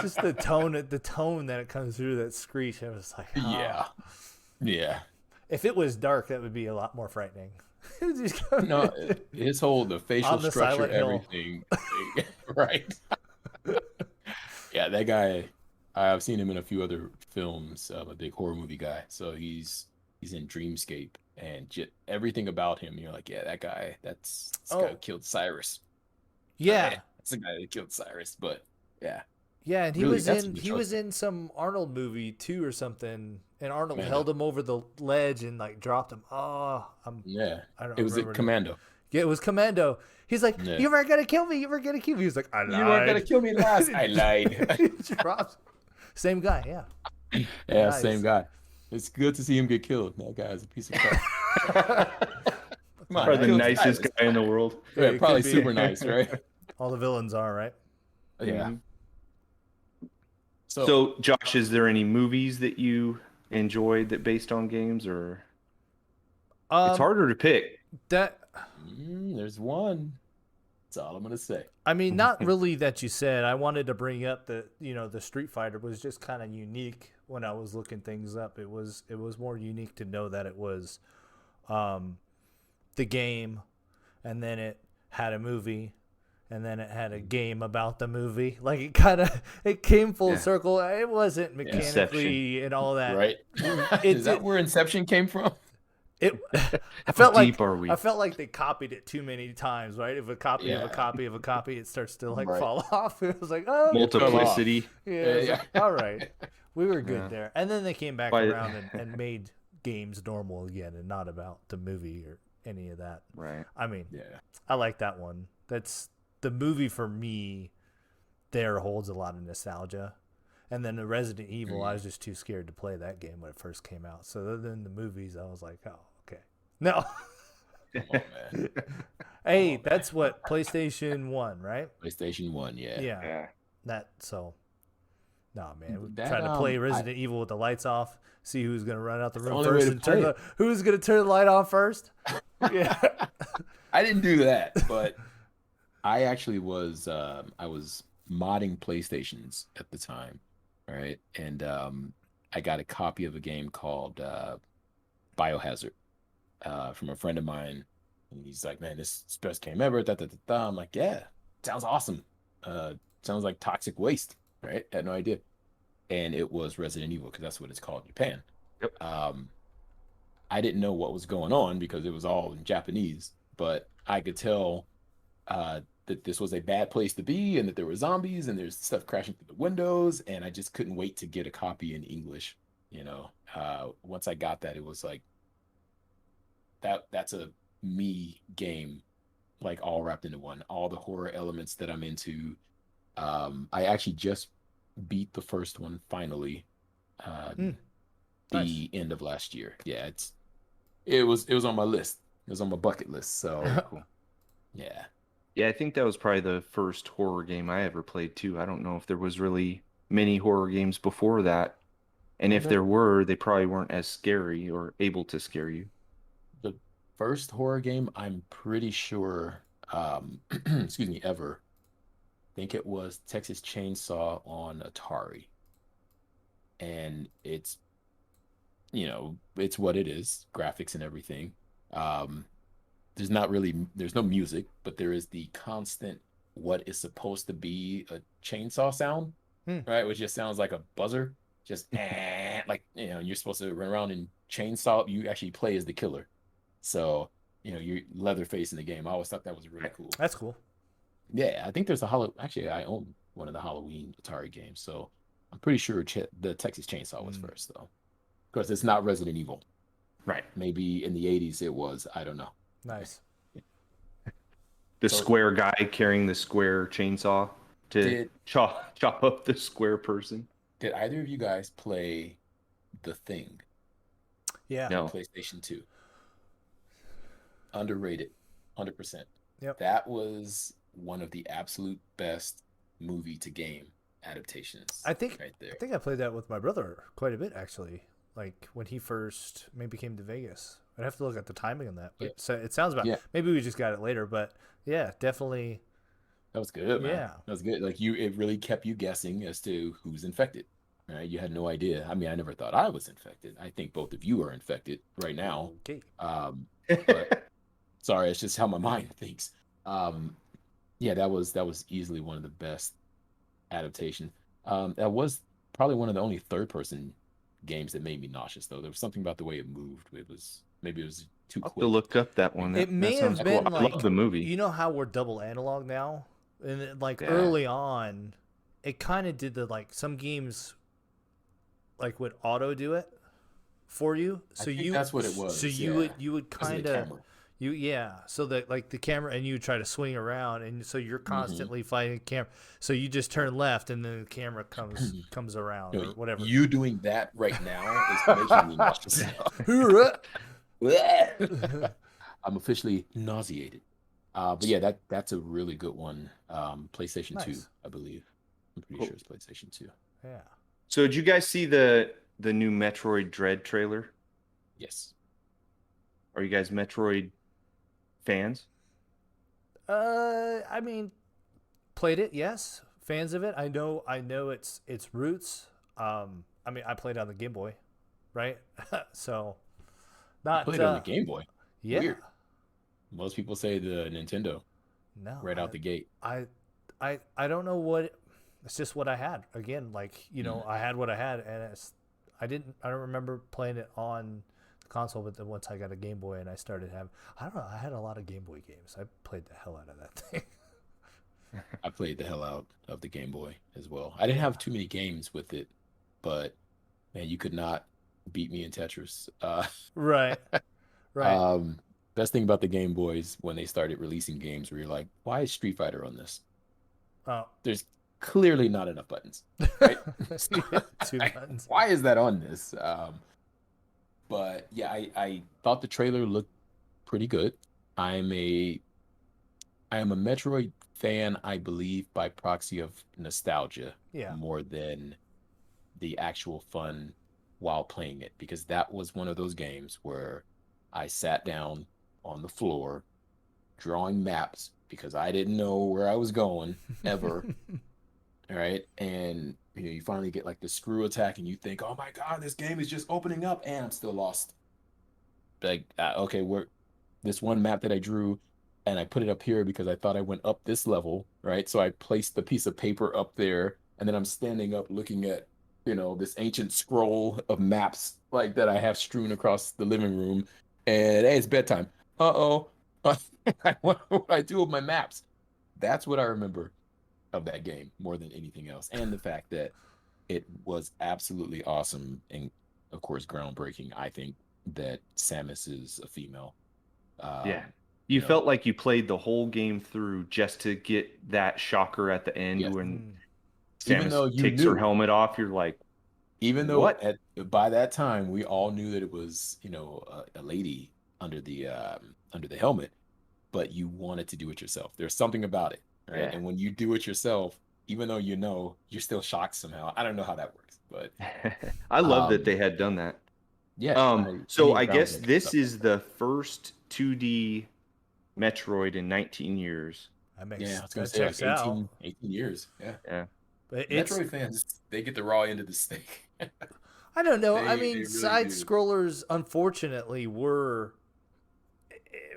[SPEAKER 3] Just the tone that it comes through, that screech. I was like,
[SPEAKER 2] yeah.
[SPEAKER 3] If it was dark, that would be a lot more frightening.
[SPEAKER 2] No, the facial structure, everything, right? Yeah, that guy. I've seen him in a few other films. I'm a big horror movie guy, so he's in Dreamscape, and everything about him, you're like, yeah, that guy. That's the guy who killed Cyrus.
[SPEAKER 3] Yeah,
[SPEAKER 2] that's the guy that killed Cyrus. But yeah.
[SPEAKER 3] Yeah, and he was in some Arnold movie too or something, and Arnold held him over the ledge and like dropped him. I don't
[SPEAKER 2] know. It was Commando.
[SPEAKER 3] Yeah, it was Commando. He's like, you were gonna kill me. You were gonna kill me. He was like, I lied.
[SPEAKER 2] You weren't gonna kill me last. I lied.
[SPEAKER 3] Same guy. Yeah.
[SPEAKER 2] Yeah, nice. Same guy. It's good to see him get killed. That guy is a piece of crap.
[SPEAKER 1] Probably the nicest guy in the world.
[SPEAKER 2] Yeah, probably super nice, right?
[SPEAKER 3] All the villains are, right?
[SPEAKER 2] Yeah. Mm-hmm.
[SPEAKER 1] So, Josh, is there any movies that you enjoyed that based on games, or it's harder to pick?
[SPEAKER 2] There's one. That's all I'm gonna say.
[SPEAKER 3] I mean, not really that you said. I wanted to bring up that the Street Fighter was just kind of unique when I was looking things up. It was more unique to know that it was the game, and then it had a movie. And then it had a game about the movie. Like it came full circle. It wasn't mechanically and all that.
[SPEAKER 2] Right. Is that where Inception came from?
[SPEAKER 3] I felt like they copied it too many times, right? If a copy of a copy of a copy, it starts to fall off. It was like,
[SPEAKER 1] multiplicity.
[SPEAKER 3] Yeah. All right. We were good there. And then they came back around and made games normal again and not about the movie or any of that.
[SPEAKER 1] Right.
[SPEAKER 3] I mean, I like that one. That's the movie for me. There holds a lot of nostalgia, and then the Resident Evil, I was just too scared to play that game when it first came out. So then the movies, I was like, oh, okay, no. Hey, that's what PlayStation 1, right?
[SPEAKER 2] PlayStation 1, yeah.
[SPEAKER 3] That so. No, man, we're
[SPEAKER 2] That
[SPEAKER 3] trying to play
[SPEAKER 2] I
[SPEAKER 3] Resident Evil with the lights off. See who's gonna run out the
[SPEAKER 2] that's the
[SPEAKER 3] room
[SPEAKER 2] only way
[SPEAKER 3] first
[SPEAKER 2] to
[SPEAKER 3] and turn
[SPEAKER 2] play
[SPEAKER 3] the who's gonna turn the light on first. Yeah.
[SPEAKER 2] it. I didn't do that, but I actually I was modding PlayStations at the time, right? And I got a copy of a game called Biohazard from a friend of mine. And he's like, "Man, this is the best game ever." Da, da, da, da. I'm like, "Yeah, sounds awesome. Uh, sounds like toxic waste, right?" Had no idea. And it was Resident Evil because that's what it's called in Japan.
[SPEAKER 1] Yep.
[SPEAKER 2] Um, I didn't know what was going on because it was all in Japanese, but I could tell that this was a bad place to be and that there were zombies and there's stuff crashing through the windows. And I just couldn't wait to get a copy in English. Once I got that, it was like that's a me game, like all wrapped into one. All the horror elements that I'm into. I actually just beat the first one finally. Uh,
[SPEAKER 3] Nice.
[SPEAKER 2] the end of last year. Yeah, it was on my list. It was on my bucket list. So
[SPEAKER 1] Cool.
[SPEAKER 2] yeah.
[SPEAKER 1] Yeah, I think that was probably the first horror game I ever played too. I don't know if there was really many horror games before that. And if
[SPEAKER 2] The
[SPEAKER 1] there were, they probably weren't as scary or able to scare you.
[SPEAKER 2] the first horror game I'm pretty sure excuse me, ever. I think it was Texas Chainsaw on Atari. And it's what it is, graphics and everything. Um, there's no music, but there is the constant what is supposed to be a chainsaw sound,
[SPEAKER 3] Hmm.
[SPEAKER 2] right? Which just sounds like a buzzer, just like you're supposed to run around and chainsaw. You actually play as the killer, so you're Leatherface in the game. I always thought that was really cool.
[SPEAKER 3] That's cool.
[SPEAKER 2] Yeah, I think there's a Hollow. Actually, I own one of the Halloween Atari games, so I'm pretty sure the Texas Chainsaw was first, though. Of course, it's not Resident Evil.
[SPEAKER 1] Right.
[SPEAKER 2] Maybe in the '80s it was. I don't know.
[SPEAKER 3] Nice.
[SPEAKER 1] The
[SPEAKER 2] So
[SPEAKER 1] square guy carrying the square chainsaw to
[SPEAKER 2] did
[SPEAKER 1] chop up the square person.
[SPEAKER 2] did either of you guys play The Thing
[SPEAKER 3] Yeah.
[SPEAKER 2] on
[SPEAKER 1] No.
[SPEAKER 2] PlayStation 2? Underrated, 100%.
[SPEAKER 3] Yep.
[SPEAKER 2] That was one of the absolute best movie to game adaptations.
[SPEAKER 3] I think
[SPEAKER 2] right there.
[SPEAKER 3] I think I played that with my brother quite a bit actually. Like when he first maybe came to Vegas. I'd have to look at the timing on that. But
[SPEAKER 2] Yeah.
[SPEAKER 3] so it sounds about
[SPEAKER 2] Yeah.
[SPEAKER 3] maybe we just got it later, but yeah, definitely.
[SPEAKER 2] That was good, man.
[SPEAKER 3] Yeah.
[SPEAKER 2] That was good. Like it really kept you guessing as to who's infected. Right? You had no idea. I mean, I never thought I was infected. I think both of you are infected right now.
[SPEAKER 3] Okay.
[SPEAKER 2] But sorry, it's just how my mind thinks. Yeah, that was easily one of the best adaptation. That was probably one of the only third person games that made me nauseous though. There was something about the way it moved. Maybe it was too
[SPEAKER 1] I'll have
[SPEAKER 2] quick.
[SPEAKER 1] to look up that one.
[SPEAKER 3] It
[SPEAKER 1] That
[SPEAKER 3] may
[SPEAKER 1] sounds
[SPEAKER 3] have
[SPEAKER 1] cool.
[SPEAKER 3] been
[SPEAKER 1] I
[SPEAKER 3] like
[SPEAKER 1] love the movie.
[SPEAKER 3] You know how we're double analog now, and
[SPEAKER 1] Yeah.
[SPEAKER 3] early on, it kind of did the some games like would auto do it for you.
[SPEAKER 2] I
[SPEAKER 3] So
[SPEAKER 2] think
[SPEAKER 3] you
[SPEAKER 2] that's what it was.
[SPEAKER 3] So
[SPEAKER 2] yeah.
[SPEAKER 3] you would
[SPEAKER 2] Because of
[SPEAKER 3] kind
[SPEAKER 2] the
[SPEAKER 3] of
[SPEAKER 2] camera.
[SPEAKER 3] so that the camera and you try to swing around and so you're
[SPEAKER 2] Mm-hmm.
[SPEAKER 3] constantly fighting the camera. So you just turn left and then the camera comes around or whatever.
[SPEAKER 2] You doing that right now is making me nauseous. I'm officially nauseated. But yeah, that's a really good one. PlayStation 2,
[SPEAKER 3] Nice.
[SPEAKER 2] I believe. I'm pretty
[SPEAKER 1] Cool.
[SPEAKER 2] sure it's PlayStation 2.
[SPEAKER 3] Yeah.
[SPEAKER 1] So did you guys see the new Metroid Dread trailer?
[SPEAKER 2] Yes.
[SPEAKER 1] Are you guys Metroid fans?
[SPEAKER 3] I mean, played it, yes. Fans of it. I know its roots. I mean, I played on the Game Boy, right? So, not
[SPEAKER 2] Played on the Game Boy.
[SPEAKER 3] Yeah.
[SPEAKER 2] Weird. Most people say the Nintendo
[SPEAKER 3] No.
[SPEAKER 2] right out the gate.
[SPEAKER 3] I don't know what. It's just what I had. Again, I had what I had, and I don't remember playing it on the console, but then once I got a Game Boy and I started having, I don't know, I had a lot of Game Boy games. I played the hell out of that thing.
[SPEAKER 2] I played the hell out of the Game Boy as well. I didn't have too many games with it, but man, you could not beat me in Tetris.
[SPEAKER 3] Right.
[SPEAKER 2] Best thing about the Game Boys when they started releasing games where you're like, why is Street Fighter on this?
[SPEAKER 3] Oh.
[SPEAKER 2] There's clearly not enough buttons. Right?
[SPEAKER 3] Two buttons.
[SPEAKER 2] Why is that on this? But yeah, I thought the trailer looked pretty good. I am a Metroid fan, I believe, by proxy of nostalgia
[SPEAKER 3] Yeah.
[SPEAKER 2] more than the actual fun while playing it, because that was one of those games where I sat down on the floor drawing maps because I didn't know where I was going ever. All right. And you finally get like the screw attack and you think, oh my God, this game is just opening up and I'm still lost. Like, okay, we're this one map that I drew and I put it up here because I thought I went up this level, right? So I placed the piece of paper up there and then I'm standing up looking at, this ancient scroll of maps like that I have strewn across the living room. And hey, it's bedtime. Uh-oh. What do I do with my maps? That's what I remember of that game more than anything else. And the fact that it was absolutely awesome and, of course, groundbreaking. I think that Samus is a female.
[SPEAKER 1] Yeah.
[SPEAKER 2] Um,
[SPEAKER 1] You
[SPEAKER 2] you know,
[SPEAKER 1] felt like you played the whole game through just to get that shocker at the end
[SPEAKER 2] yes.
[SPEAKER 1] when
[SPEAKER 2] Even
[SPEAKER 1] Samus
[SPEAKER 2] though you
[SPEAKER 1] takes her
[SPEAKER 2] knew,
[SPEAKER 1] helmet off. You're like,
[SPEAKER 2] even though
[SPEAKER 1] what?
[SPEAKER 2] by that time we all knew that it was, a lady under the helmet, but you wanted to do it yourself. There's something about it, right?
[SPEAKER 1] Yeah.
[SPEAKER 2] And when you do it yourself, even though you're still shocked somehow. I don't know how that works, but
[SPEAKER 1] I love that
[SPEAKER 2] um,
[SPEAKER 1] they had done that.
[SPEAKER 2] yeah,
[SPEAKER 1] So
[SPEAKER 2] any
[SPEAKER 1] I guess
[SPEAKER 2] groundbreaking
[SPEAKER 1] this
[SPEAKER 2] stuff like
[SPEAKER 1] is
[SPEAKER 2] that.
[SPEAKER 1] the first 2D Metroid in 19 years.
[SPEAKER 2] Yeah, I was gonna
[SPEAKER 3] that
[SPEAKER 2] say like
[SPEAKER 3] checks out.
[SPEAKER 2] 18 years. Yeah.
[SPEAKER 1] Yeah.
[SPEAKER 3] But it's
[SPEAKER 2] Metroid fans, they get the raw end of the steak.
[SPEAKER 3] I don't know. I
[SPEAKER 2] They
[SPEAKER 3] mean,
[SPEAKER 2] really
[SPEAKER 3] side
[SPEAKER 2] do.
[SPEAKER 3] scrollers unfortunately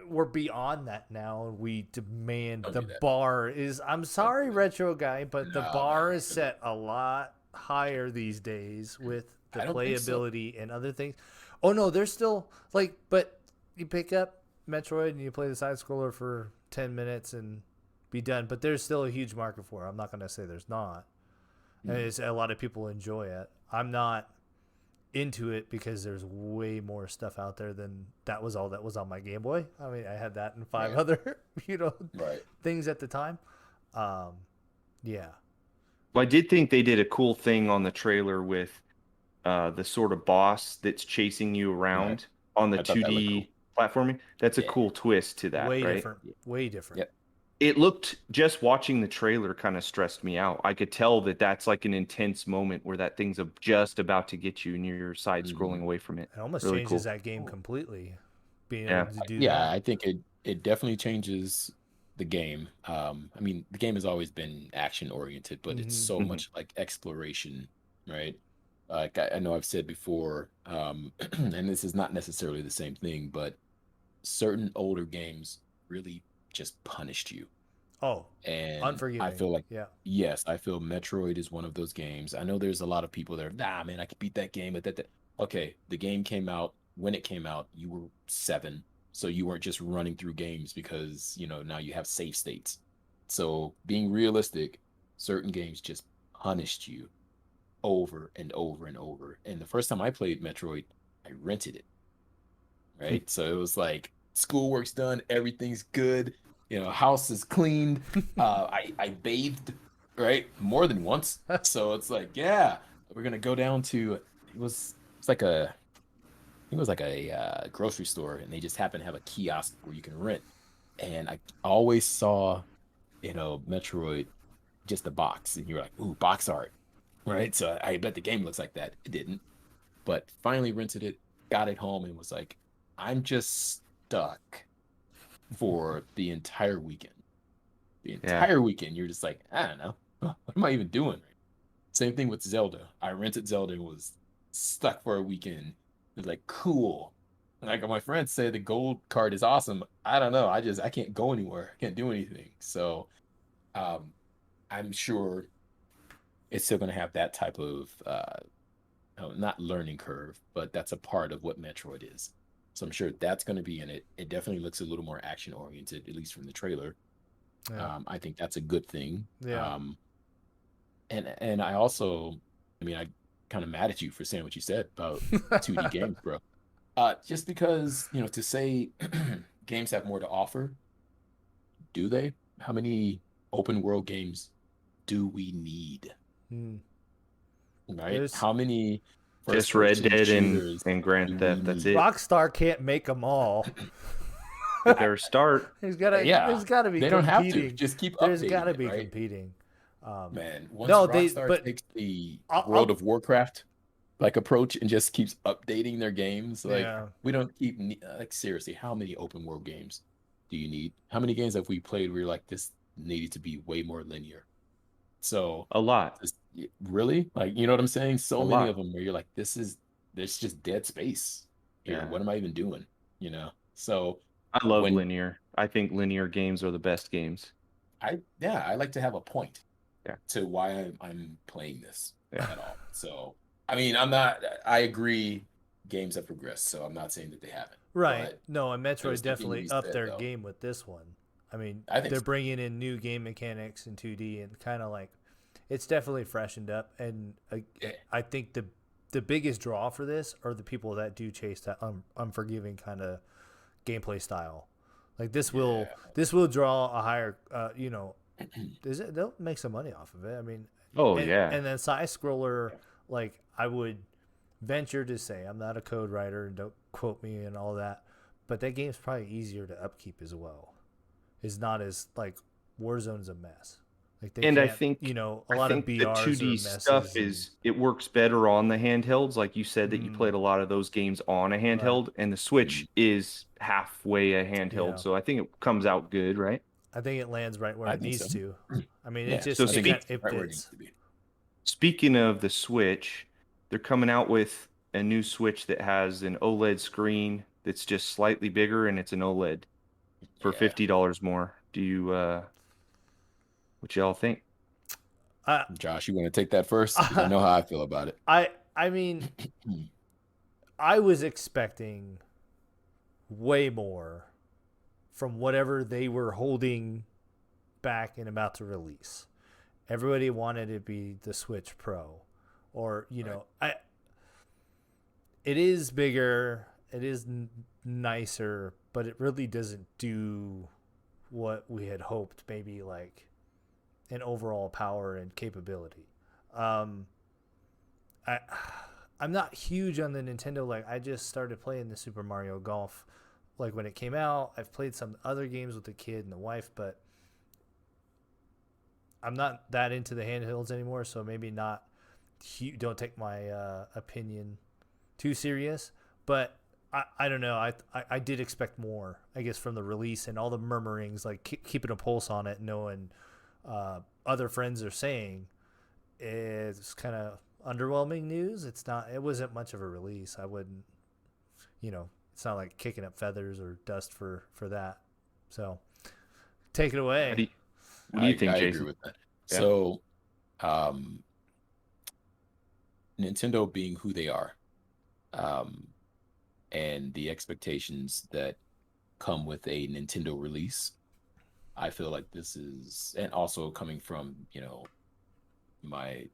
[SPEAKER 3] we're beyond that now. We demand
[SPEAKER 2] Don't
[SPEAKER 3] the
[SPEAKER 2] do that.
[SPEAKER 3] bar is. I'm
[SPEAKER 2] Don't
[SPEAKER 3] sorry,
[SPEAKER 2] do that.
[SPEAKER 3] retro guy, but the
[SPEAKER 2] No,
[SPEAKER 3] bar
[SPEAKER 2] man.
[SPEAKER 3] is set a lot higher these days with the
[SPEAKER 2] I don't think so.
[SPEAKER 3] playability and other things. Oh no, there's still like, but you pick up Metroid and you play the side scroller for 10 minutes and be done. But there's still a huge market for it. I'm not gonna say there's not, and
[SPEAKER 2] Mhm.
[SPEAKER 3] it's a lot of people enjoy it. I'm not into it because there's way more stuff out there than that was all that was on my Game Boy. I mean, I had that and five
[SPEAKER 2] Right.
[SPEAKER 3] other,
[SPEAKER 2] Right.
[SPEAKER 3] things at the time. Um, yeah.
[SPEAKER 1] Well, I did think they did a cool thing on the trailer with the sort of boss that's chasing you
[SPEAKER 2] Right.
[SPEAKER 1] around on the
[SPEAKER 2] I thought that looked cool.
[SPEAKER 1] 2D platforming. That's a
[SPEAKER 2] Yeah.
[SPEAKER 1] cool twist to that,
[SPEAKER 3] Way
[SPEAKER 1] right?
[SPEAKER 3] different. Way different.
[SPEAKER 2] Yep.
[SPEAKER 1] It looked, just watching the trailer kind of stressed me out. I could tell that that's like an intense moment where that thing's just about to get you and you're side scrolling
[SPEAKER 2] Hmm.
[SPEAKER 1] away from it.
[SPEAKER 3] It almost
[SPEAKER 1] Really
[SPEAKER 3] changes
[SPEAKER 1] cool.
[SPEAKER 3] that game completely. Being able
[SPEAKER 1] Yeah.
[SPEAKER 3] to do
[SPEAKER 2] Yeah,
[SPEAKER 3] that.
[SPEAKER 2] I think it definitely changes the game. I mean, the game has always been action oriented, but it's
[SPEAKER 3] Hmm.
[SPEAKER 2] so
[SPEAKER 1] Mhm.
[SPEAKER 2] much like exploration, right? Like I know I've said before, and this is not necessarily the same thing, but certain older games really just punished you.
[SPEAKER 3] Oh,
[SPEAKER 2] And I
[SPEAKER 3] unforgiving.
[SPEAKER 2] feel like,
[SPEAKER 3] Yeah.
[SPEAKER 2] yes, I feel Metroid is one of those games. I know there's a lot of people that are, nah, man, I could beat that game, but that. Okay, the game came out. When it came out, you were 7. So you weren't just running through games because, now you have save states. So being realistic, certain games just punished you over and over and over. And the first time I played Metroid, I rented it, right? So it was like schoolwork's done, everything's good, house is cleaned. I bathed, right, more than once. So it's like, yeah, we're gonna go down to it's like it was like a grocery store, and they just happen to have a kiosk where you can rent. And I always saw, Metroid, just a box, and you're like, ooh, box art, right? So I bet the game looks like that. It didn't, but finally rented it, got it home, and was like, I'm just stuck for the entire weekend. The
[SPEAKER 1] Yeah.
[SPEAKER 2] entire weekend, you're just like, I don't know, what am I even doing? Same thing with Zelda. I rented Zelda and was stuck for a weekend. It was like, cool. Like my friends say, the gold card is awesome. I don't know. I can't go anywhere. I can't do anything. So, um, I'm sure it's still going to have that type of not learning curve, but that's a part of what Metroid is. So I'm sure that's going to be in it. It definitely looks a little more action oriented, at least from the trailer.
[SPEAKER 3] Yeah.
[SPEAKER 2] I think that's a good thing.
[SPEAKER 3] Yeah.
[SPEAKER 2] And I also, I mean, I kind of mad at you for saying what you said about 2D games, bro. Just because, to say games have more to offer, do they? How many open world games do we need?
[SPEAKER 3] Hmm.
[SPEAKER 2] Right?
[SPEAKER 3] There's
[SPEAKER 2] How many first
[SPEAKER 1] Just Red
[SPEAKER 2] person
[SPEAKER 1] Dead
[SPEAKER 2] shooters
[SPEAKER 1] and Grand
[SPEAKER 2] do we
[SPEAKER 1] Theft. That's
[SPEAKER 2] need?
[SPEAKER 1] it.
[SPEAKER 3] Rockstar can't make them all.
[SPEAKER 1] They better start.
[SPEAKER 3] There's gotta
[SPEAKER 2] Yeah,
[SPEAKER 3] be
[SPEAKER 2] they don't have to.
[SPEAKER 3] competing.
[SPEAKER 2] Just keep
[SPEAKER 3] There's gotta
[SPEAKER 2] updating it,
[SPEAKER 3] be
[SPEAKER 2] right?
[SPEAKER 3] competing.
[SPEAKER 2] Man, once
[SPEAKER 3] No, they
[SPEAKER 2] Rockstar
[SPEAKER 3] but
[SPEAKER 2] takes the World
[SPEAKER 3] I'll
[SPEAKER 2] of Warcraft like approach and just keeps updating their games, like
[SPEAKER 3] yeah.
[SPEAKER 2] we don't keep like seriously, how many open world games do you need? How many games have we played where you're like this needed to be way more linear? So
[SPEAKER 1] A lot,
[SPEAKER 2] really, like you know what I'm saying?
[SPEAKER 1] a
[SPEAKER 2] So many of
[SPEAKER 1] lot.
[SPEAKER 2] them where you're like, there's just dead space here.
[SPEAKER 1] Yeah.
[SPEAKER 2] What am I even doing? You know? So
[SPEAKER 1] I love
[SPEAKER 2] when
[SPEAKER 1] linear. I think linear games are the best games.
[SPEAKER 2] I like to have a point
[SPEAKER 1] Yeah.
[SPEAKER 2] to why I'm playing this
[SPEAKER 1] Yeah.
[SPEAKER 2] at all. So I mean, I'm not. I agree, games have progressed, so I'm not saying that they haven't.
[SPEAKER 3] Right.
[SPEAKER 2] But
[SPEAKER 3] No, and
[SPEAKER 2] there's
[SPEAKER 3] Metroid
[SPEAKER 2] something to
[SPEAKER 3] definitely
[SPEAKER 2] be
[SPEAKER 3] upped
[SPEAKER 2] said,
[SPEAKER 3] their
[SPEAKER 2] though.
[SPEAKER 3] game with this one. I mean,
[SPEAKER 2] I think
[SPEAKER 3] they're
[SPEAKER 2] so.
[SPEAKER 3] bringing in new game mechanics in 2D and kind of like it's definitely freshened up. And
[SPEAKER 2] Yeah,
[SPEAKER 3] I think the biggest draw for this are the people that do chase that unforgiving kind of gameplay style. Like
[SPEAKER 2] yeah.
[SPEAKER 3] this will draw a higher they'll make some money off of it. I mean,
[SPEAKER 1] Oh
[SPEAKER 3] and
[SPEAKER 1] yeah.
[SPEAKER 3] and then side scroller, like I would venture to say, I'm not a code writer and don't quote me and all that, but that game's probably easier to upkeep as well. It's not as like Warzone's a mess. Like they
[SPEAKER 1] And I
[SPEAKER 3] can't,
[SPEAKER 1] think
[SPEAKER 3] a
[SPEAKER 1] I
[SPEAKER 3] lot of
[SPEAKER 1] think the
[SPEAKER 3] BRs are
[SPEAKER 1] 2D stuff
[SPEAKER 3] messes and
[SPEAKER 1] is it works better on the handhelds. Like you said that you
[SPEAKER 3] mm,
[SPEAKER 1] played a lot of those games on a
[SPEAKER 3] right.
[SPEAKER 1] handheld, and the
[SPEAKER 2] Mm,
[SPEAKER 1] Switch is halfway a handheld.
[SPEAKER 3] Yeah.
[SPEAKER 1] So I think it comes out good, right?
[SPEAKER 3] I think it lands right where
[SPEAKER 2] I
[SPEAKER 3] it
[SPEAKER 2] think
[SPEAKER 3] needs
[SPEAKER 2] so.
[SPEAKER 3] to. I mean, it
[SPEAKER 2] Yeah,
[SPEAKER 3] just
[SPEAKER 1] So
[SPEAKER 2] I think it's
[SPEAKER 3] it
[SPEAKER 2] right where it needs
[SPEAKER 3] fits.
[SPEAKER 2] to be.
[SPEAKER 1] speaking of the Switch, they're coming out with a new Switch that has an OLED screen that's just slightly bigger, and it's an OLED for
[SPEAKER 2] Yeah,
[SPEAKER 1] $50 more. Do you what y'all think?
[SPEAKER 3] I
[SPEAKER 2] Josh, you want to take that first because I know how I feel about it.
[SPEAKER 3] I mean, I was expecting way more from whatever they were holding back and about to release. Everybody wanted it to be the Switch Pro, or
[SPEAKER 2] Right.
[SPEAKER 3] I. It is bigger, it is nicer, but it really doesn't do what we had hoped. Maybe like an overall power and capability. Um, I I'm not huge on the Nintendo. Like I just started playing the Super Mario Golf, like when it came out. I've played some other games with the kid and the wife, but I'm not that into the handhelds anymore. So maybe not. Don't take my opinion too serious, but I don't know. I did expect more, I guess, from the release and all the murmurings, like keeping a pulse on it, knowing other friends are saying it's kind of underwhelming news. It's not. It wasn't much of a release. I wouldn't. It's not like kicking up feathers or dust for that. So take it
[SPEAKER 1] How
[SPEAKER 3] away.
[SPEAKER 1] do you, what do you think,
[SPEAKER 2] I agree
[SPEAKER 1] Jason?
[SPEAKER 2] with that.
[SPEAKER 1] Yeah.
[SPEAKER 2] So, um, Nintendo being who they are, um, and the expectations that come with a Nintendo release, I feel like this is, and also coming from, my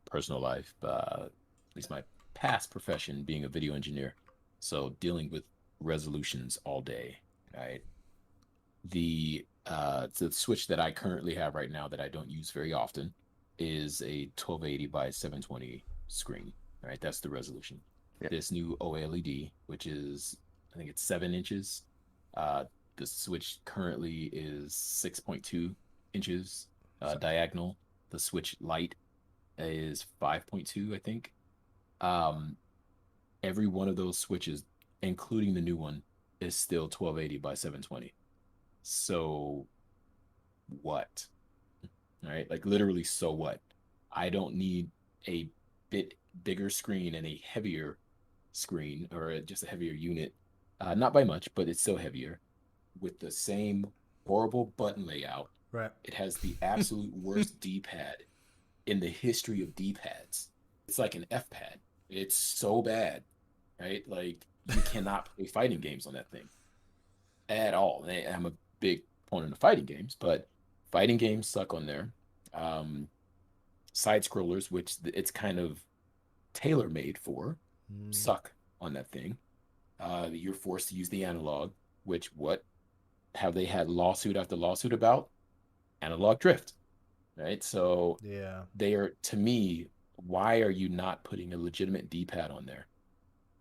[SPEAKER 2] personal life, at least my past profession being a video engineer. So dealing with resolutions all day, right? The Switch that I currently have right now that I don't use very often is a 1280 by 720 screen, right? That's the resolution.
[SPEAKER 1] Yeah.
[SPEAKER 2] This new OLED, which is I think it's 7 inches. Uh, the Switch currently is 6.2 inches diagonal. The Switch Lite is 5.2, I think. Um, every one of those switches, including the new one, is still 1280 by 720. So what? Right? Like literally, so what? I don't need a bit bigger screen and a heavier screen or just a heavier unit. Not by much, but it's still heavier with the same horrible button layout.
[SPEAKER 3] Right.
[SPEAKER 2] It has the absolute worst D-pad in the history of D-pads. It's like an F-pad. It's so bad, right? Like you cannot play fighting games on that thing at all. I'm a big opponent of fighting games, but fighting games suck on there. Um, Side scrollers, which it's kind of tailor made for,
[SPEAKER 3] Mm,
[SPEAKER 2] suck on that thing. You're forced to use the analog, which what have they had lawsuit after lawsuit about? Analog drift, right? So
[SPEAKER 3] yeah.
[SPEAKER 2] they are, to me, why are you not putting a legitimate D-pad on there?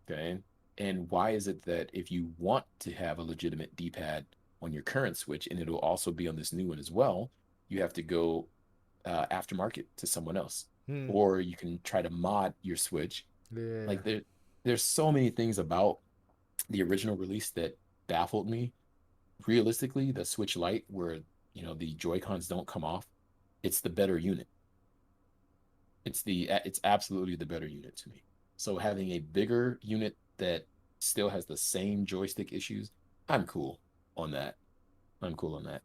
[SPEAKER 2] Okay. And why is it that if you want to have a legitimate D-pad on your current Switch, and it'll also be on this new one as well, you have to go aftermarket to someone else,
[SPEAKER 3] Hmm.
[SPEAKER 2] or you can try to mod your Switch.
[SPEAKER 3] Yeah.
[SPEAKER 2] Like there's so many things about the original release that baffled me. Realistically, the Switch Lite, where the Joy Cons don't come off, it's the better unit. It's absolutely the better unit to me. So having a bigger unit that still has the same joystick issues, I'm cool on that. I'm cool on that.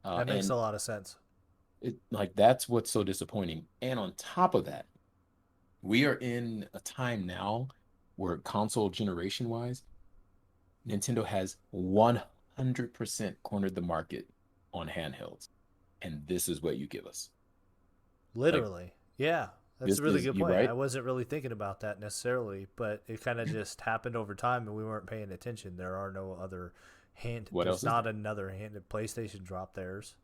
[SPEAKER 3] That makes
[SPEAKER 2] And
[SPEAKER 3] a lot of sense.
[SPEAKER 2] like that's what's so disappointing. And on top of that, we are in a time now where console generation wise, Nintendo has 100% cornered the market on handhelds. And this is what you give us. Like
[SPEAKER 3] Literally. Yeah. That's
[SPEAKER 2] this
[SPEAKER 3] a really
[SPEAKER 2] is
[SPEAKER 3] good
[SPEAKER 2] you
[SPEAKER 3] point.
[SPEAKER 2] right?
[SPEAKER 3] I wasn't really thinking about that necessarily, but it kind of just happened over time and we weren't paying attention. There are no other
[SPEAKER 2] What
[SPEAKER 3] there's
[SPEAKER 2] else is
[SPEAKER 3] not
[SPEAKER 2] there?
[SPEAKER 3] another handed PlayStation dropped theirs.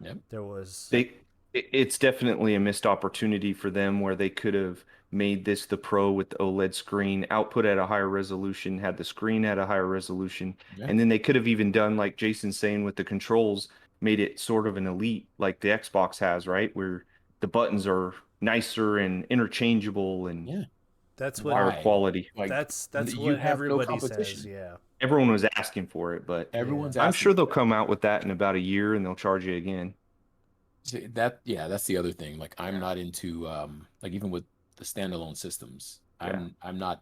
[SPEAKER 2] Yep.
[SPEAKER 3] There was
[SPEAKER 2] Yep.
[SPEAKER 1] They it's definitely a missed opportunity for them where they could have made this the Pro with the OLED screen, output at a higher resolution, had the screen at a higher resolution,
[SPEAKER 2] Yeah.
[SPEAKER 1] and then they could have even done like Jason's saying with the controls, made it sort of an elite like the Xbox has, right? Where the buttons are nicer and interchangeable and
[SPEAKER 2] Yeah.
[SPEAKER 3] that's what
[SPEAKER 1] higher
[SPEAKER 2] Why?
[SPEAKER 1] quality.
[SPEAKER 2] Like
[SPEAKER 3] that's
[SPEAKER 2] you
[SPEAKER 3] what
[SPEAKER 2] have no
[SPEAKER 3] everybody says,
[SPEAKER 2] competition.
[SPEAKER 3] yeah.
[SPEAKER 1] Everyone was asking for it, but
[SPEAKER 3] Yeah.
[SPEAKER 2] Everyone's
[SPEAKER 1] I'm
[SPEAKER 2] asking
[SPEAKER 1] sure
[SPEAKER 2] for
[SPEAKER 1] they'll
[SPEAKER 2] that.
[SPEAKER 1] come out with that in about a year and they'll charge you again.
[SPEAKER 2] See, yeah, that's the other thing. Like I'm not into like even with the standalone systems,
[SPEAKER 1] Yeah.
[SPEAKER 2] I'm not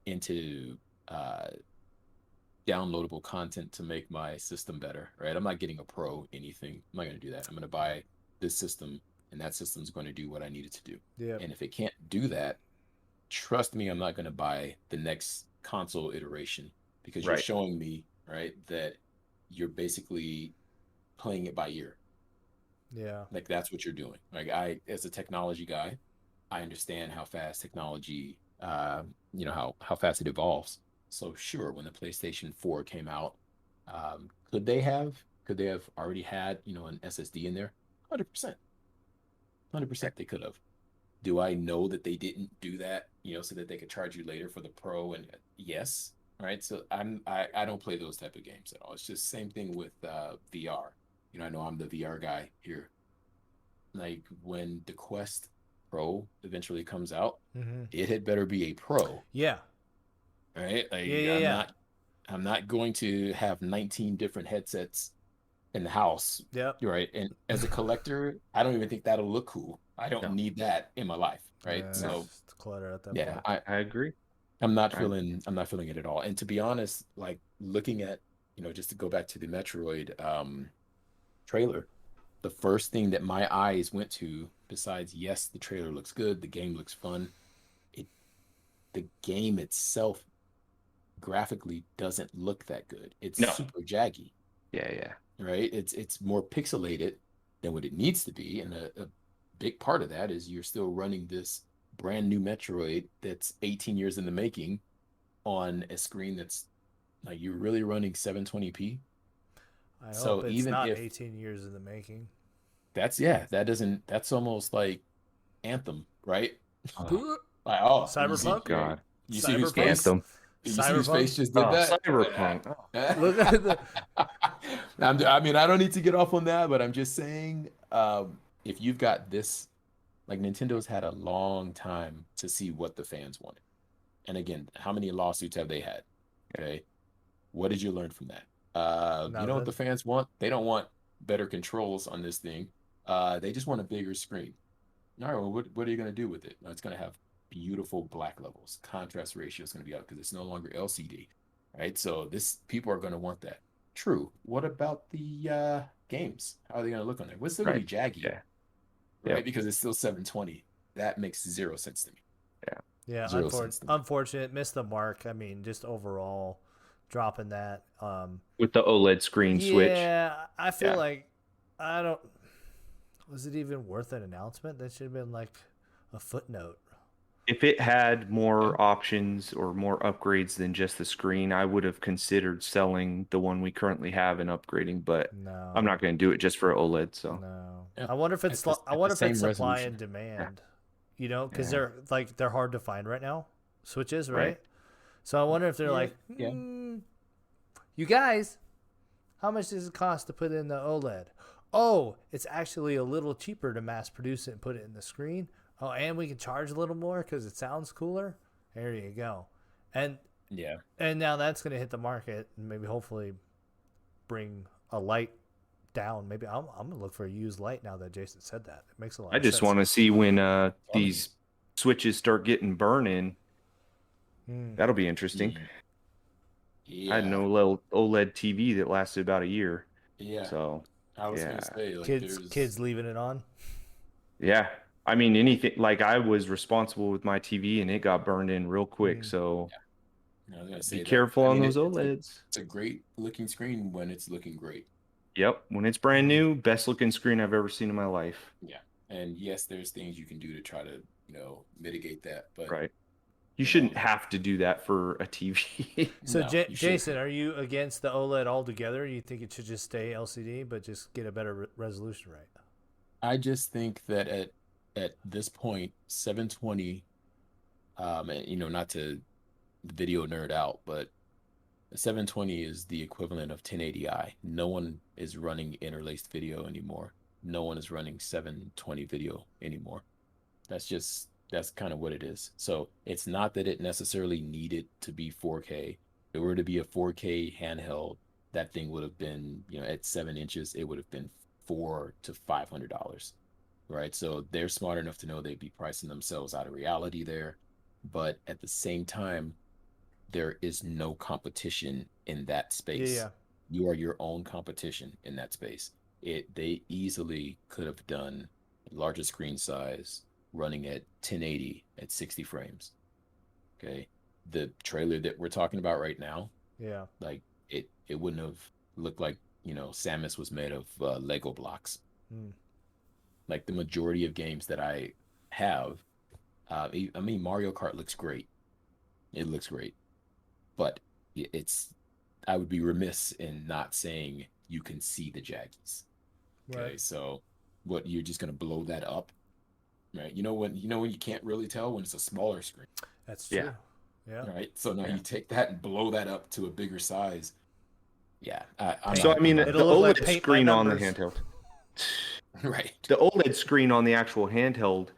[SPEAKER 2] into uh downloadable content to make my system better, right? I'm not getting a pro anything. I'm not going to do that. I'm going to buy this system and that system's going to do what I need it to do.
[SPEAKER 3] Yeah.
[SPEAKER 2] And if it can't do that, trust me, I'm not going to buy the next console iteration because you're
[SPEAKER 1] Right.
[SPEAKER 2] showing me, right, that you're basically playing it by ear.
[SPEAKER 3] Yeah.
[SPEAKER 2] Like that's what you're doing. Like as a technology guy, I understand how fast technology, how fast it evolves. So sure, when the PlayStation 4 came out, could they have already had an SSD in there? 100%, 100% they could have. Do I know that they didn't do that, so that they could charge you later for the Pro? And yes, right. So I don't play those type of games at all. It's just same thing with VR. I know I'm the VR guy here. Like when the Quest Pro eventually comes out,
[SPEAKER 3] Mm-hmm.
[SPEAKER 2] it had better be a Pro,
[SPEAKER 3] Yeah.
[SPEAKER 2] right?
[SPEAKER 3] Yeah.
[SPEAKER 2] Like
[SPEAKER 3] Yeah.
[SPEAKER 2] I'm
[SPEAKER 3] Yeah.
[SPEAKER 2] not I'm not going to have 19 different headsets in the house,
[SPEAKER 3] Yep.
[SPEAKER 2] right? And as a collector, I don't even think that'll look cool. I don't
[SPEAKER 1] No,
[SPEAKER 2] need that in my life, right?
[SPEAKER 3] Yeah,
[SPEAKER 1] no,
[SPEAKER 3] it's
[SPEAKER 2] So
[SPEAKER 3] just clutter at that
[SPEAKER 2] yeah,
[SPEAKER 3] point.
[SPEAKER 1] I agree.
[SPEAKER 2] I'm not
[SPEAKER 1] I
[SPEAKER 2] feeling I'm not feeling it at all. And to be honest, like looking at, just to go back to the Metroid trailer, the first thing that my eyes went to, besides yes, the trailer looks good, the game looks fun, it the game itself graphically doesn't look that good. It's
[SPEAKER 1] no.
[SPEAKER 2] super jaggy,
[SPEAKER 1] Yeah, yeah.
[SPEAKER 2] right? It's more pixelated than what it needs to be, and a big part of that is you're still running this brand new Metroid that's 18 years in the making on a screen that's like you're really running 720p.
[SPEAKER 3] I hope
[SPEAKER 2] So
[SPEAKER 3] it's
[SPEAKER 2] even
[SPEAKER 3] not
[SPEAKER 2] if
[SPEAKER 3] 18 years in the making.
[SPEAKER 2] that's almost like Anthem, right?
[SPEAKER 1] Oh,
[SPEAKER 2] Like, oh, you see,
[SPEAKER 1] oh
[SPEAKER 3] Cyberpunk?
[SPEAKER 2] right?
[SPEAKER 1] God.
[SPEAKER 2] You see whose
[SPEAKER 3] Cyberpunk?
[SPEAKER 2] face?
[SPEAKER 1] Anthem.
[SPEAKER 2] You see whose
[SPEAKER 3] Cyberpunk?
[SPEAKER 2] face just did
[SPEAKER 1] Oh,
[SPEAKER 2] that?
[SPEAKER 1] Cyberpunk. Oh,
[SPEAKER 3] Look at the
[SPEAKER 2] I mean, I don't need to get off on that, but I'm just saying, if you've got this, like Nintendo's had a long time to see what the fans wanted. And again, how many lawsuits have they had?
[SPEAKER 1] yeah.
[SPEAKER 2] Okay. What did you learn from that? You know what the
[SPEAKER 3] nothing.
[SPEAKER 2] fans want? They don't want better controls on this thing. They just want a bigger screen. All right, well, what are you going to do with it? Well, it's going to have beautiful black levels. Contrast ratio is going to be up because it's no longer LCD, right? So people are going to want that. True. What about the games? How are they going to look on there? What's still going to
[SPEAKER 1] Right.
[SPEAKER 2] be jaggy,
[SPEAKER 1] Yeah.
[SPEAKER 2] right?
[SPEAKER 1] Yep.
[SPEAKER 2] Because it's still 720. That makes zero sense to me.
[SPEAKER 1] Yeah.
[SPEAKER 3] Yeah,
[SPEAKER 2] Zero sense to me.
[SPEAKER 3] unfortunate. Missed the mark. I mean, just overall dropping that.
[SPEAKER 1] With the OLED screen switch.
[SPEAKER 3] Yeah, I feel
[SPEAKER 1] Yeah.
[SPEAKER 3] like I don't. Was it even worth an announcement? That should have been like a footnote.
[SPEAKER 1] If it had
[SPEAKER 2] Yeah.
[SPEAKER 1] more options or more upgrades than just the screen, I would have considered selling the one we currently have and upgrading, but I'm
[SPEAKER 3] No,
[SPEAKER 1] not going to do it just for OLED. So,
[SPEAKER 3] no.
[SPEAKER 2] Yeah.
[SPEAKER 3] I wonder if it's I
[SPEAKER 2] At the
[SPEAKER 3] wonder if it's
[SPEAKER 2] same
[SPEAKER 3] supply
[SPEAKER 2] resolution.
[SPEAKER 3] and
[SPEAKER 1] yeah.
[SPEAKER 3] demand. You know, because
[SPEAKER 1] Yeah.
[SPEAKER 3] they're hard to find right now. Switches,
[SPEAKER 1] Right.
[SPEAKER 3] right? So I wonder if they're
[SPEAKER 2] Yeah.
[SPEAKER 3] like,
[SPEAKER 2] Yeah.
[SPEAKER 3] you guys, how much does it cost to put in the OLED? Oh, it's actually a little cheaper to mass produce it and put it in the screen. Oh, and we can charge a little more because it sounds cooler. There you go. And
[SPEAKER 2] Yeah.
[SPEAKER 3] and now that's going to hit the market and maybe hopefully bring a light down. Maybe I'm going to look for a used light now that Jason said that. It makes a lot
[SPEAKER 1] I
[SPEAKER 3] of
[SPEAKER 1] just
[SPEAKER 3] sense.
[SPEAKER 1] want to see when
[SPEAKER 2] Telling you.
[SPEAKER 1] these switches start getting burning.
[SPEAKER 3] Hmm.
[SPEAKER 1] That'll be interesting. I had an
[SPEAKER 2] Yeah.
[SPEAKER 1] OLED TV that lasted about a year.
[SPEAKER 2] Yeah.
[SPEAKER 1] So,
[SPEAKER 2] I was
[SPEAKER 1] yeah.
[SPEAKER 2] gonna say, like,
[SPEAKER 3] Kids leaving it on.
[SPEAKER 1] Yeah. I mean, anything like I was responsible with my TV and it got burned in real quick.
[SPEAKER 3] Mm.
[SPEAKER 1] So
[SPEAKER 2] I was gonna
[SPEAKER 1] be
[SPEAKER 2] say that.
[SPEAKER 1] careful
[SPEAKER 2] I
[SPEAKER 1] on
[SPEAKER 2] mean,
[SPEAKER 1] those
[SPEAKER 2] it's
[SPEAKER 1] OLEDs.
[SPEAKER 2] a great looking screen when it's looking great.
[SPEAKER 1] Yep. When it's brand new, best looking screen I've ever seen in my life.
[SPEAKER 2] Yeah. And yes, there's things you can do to try to, mitigate that, but
[SPEAKER 1] Right. You
[SPEAKER 2] you know,
[SPEAKER 1] shouldn't have to do that for a TV.
[SPEAKER 3] So,
[SPEAKER 2] no, you
[SPEAKER 3] Jason,
[SPEAKER 2] shouldn't.
[SPEAKER 3] are you against the OLED altogether? You think it should just stay LCD, but just get a better resolution rate?
[SPEAKER 2] I just think that at this point, 720, and not to video nerd out, but 720 is the equivalent of 1080i. No one is running interlaced video anymore. No one is running 720 video anymore. That's kind of what it is. So it's not that it necessarily needed to be 4K. If it were to be a 4K handheld, that thing would have been, at 7 inches, it would have been $400 to $500, right? So they're smart enough to know they'd be pricing themselves out of reality there. But at the same time, there is no competition in that space.
[SPEAKER 3] Yeah.
[SPEAKER 2] You are your own competition in that space. They easily could have done larger screen size running at 1080 at 60 frames. Okay. The trailer that we're talking about right now,
[SPEAKER 3] Yeah.
[SPEAKER 2] like it wouldn't have looked like, Samus was made of Lego blocks.
[SPEAKER 3] Mm.
[SPEAKER 2] Like the majority of games that I have, I mean, Mario Kart looks great. It looks great, but it's I would be remiss in not saying you can see the Jaggies. Okay,
[SPEAKER 3] Right.
[SPEAKER 2] so what you're just gonna blow that up, right? You know when you can't really tell when it's a smaller screen,
[SPEAKER 3] That's
[SPEAKER 1] Yeah.
[SPEAKER 3] true. Yeah.
[SPEAKER 2] right? So now
[SPEAKER 1] Yeah.
[SPEAKER 2] you take that and blow that up to a bigger size. Yeah, I'm
[SPEAKER 1] So,
[SPEAKER 2] not.
[SPEAKER 1] I mean,
[SPEAKER 2] I'm
[SPEAKER 1] the
[SPEAKER 3] It'll look like
[SPEAKER 1] OLED
[SPEAKER 3] paint by
[SPEAKER 1] screen on the
[SPEAKER 3] numbers.
[SPEAKER 1] handheld,
[SPEAKER 2] not right.
[SPEAKER 1] the OLED screen on the actual handheld,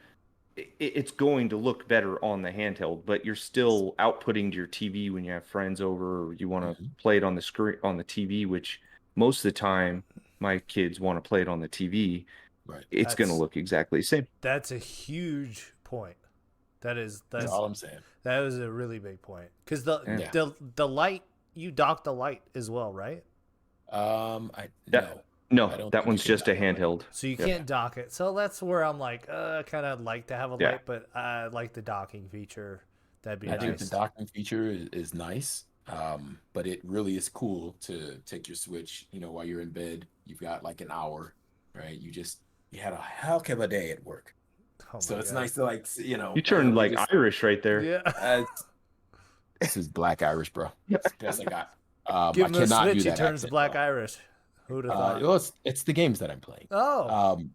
[SPEAKER 1] it's going to look better on the handheld, but you're still outputting to your TV when you have friends over or you want to
[SPEAKER 2] Mhm.
[SPEAKER 1] play it on the screen on the TV, which most of the time my kids want to play it on the TV.
[SPEAKER 2] Right.
[SPEAKER 1] It's going to look exactly the same.
[SPEAKER 3] That's a huge point.
[SPEAKER 2] That's
[SPEAKER 3] That's
[SPEAKER 2] all I'm saying.
[SPEAKER 3] that was a really big point because
[SPEAKER 1] Yeah.
[SPEAKER 3] the light, you dock the light as well, right?
[SPEAKER 2] I
[SPEAKER 1] That,
[SPEAKER 2] no, I
[SPEAKER 1] no,
[SPEAKER 2] don't
[SPEAKER 1] that
[SPEAKER 2] think you
[SPEAKER 1] one's
[SPEAKER 2] can
[SPEAKER 1] just a
[SPEAKER 2] dock the light.
[SPEAKER 1] handheld.
[SPEAKER 3] So you
[SPEAKER 1] Yep.
[SPEAKER 3] can't dock it. So that's where I'm like, I kind of like to have a
[SPEAKER 1] Yeah.
[SPEAKER 3] light, but I like the docking feature. That'd be
[SPEAKER 2] I think the
[SPEAKER 3] nice.
[SPEAKER 2] docking feature is nice, but it really is cool to take your Switch, while you're in bed. You've got like an hour, right? You had a heck of a day at work,
[SPEAKER 3] Oh
[SPEAKER 2] so
[SPEAKER 3] my
[SPEAKER 2] it's
[SPEAKER 3] God.
[SPEAKER 2] nice to like,
[SPEAKER 1] You turned
[SPEAKER 2] we
[SPEAKER 1] like
[SPEAKER 2] just
[SPEAKER 1] Irish right there.
[SPEAKER 3] Yeah.
[SPEAKER 2] this is Black Irish, bro. It's the best I got.
[SPEAKER 3] Give
[SPEAKER 2] I
[SPEAKER 3] him a
[SPEAKER 2] cannot do
[SPEAKER 3] switch, he
[SPEAKER 2] that
[SPEAKER 3] turns
[SPEAKER 2] accent,
[SPEAKER 3] black
[SPEAKER 2] though.
[SPEAKER 3] Irish. Who'd have thought?
[SPEAKER 2] Well, it's the games that I'm playing.
[SPEAKER 3] Oh.
[SPEAKER 2] Um,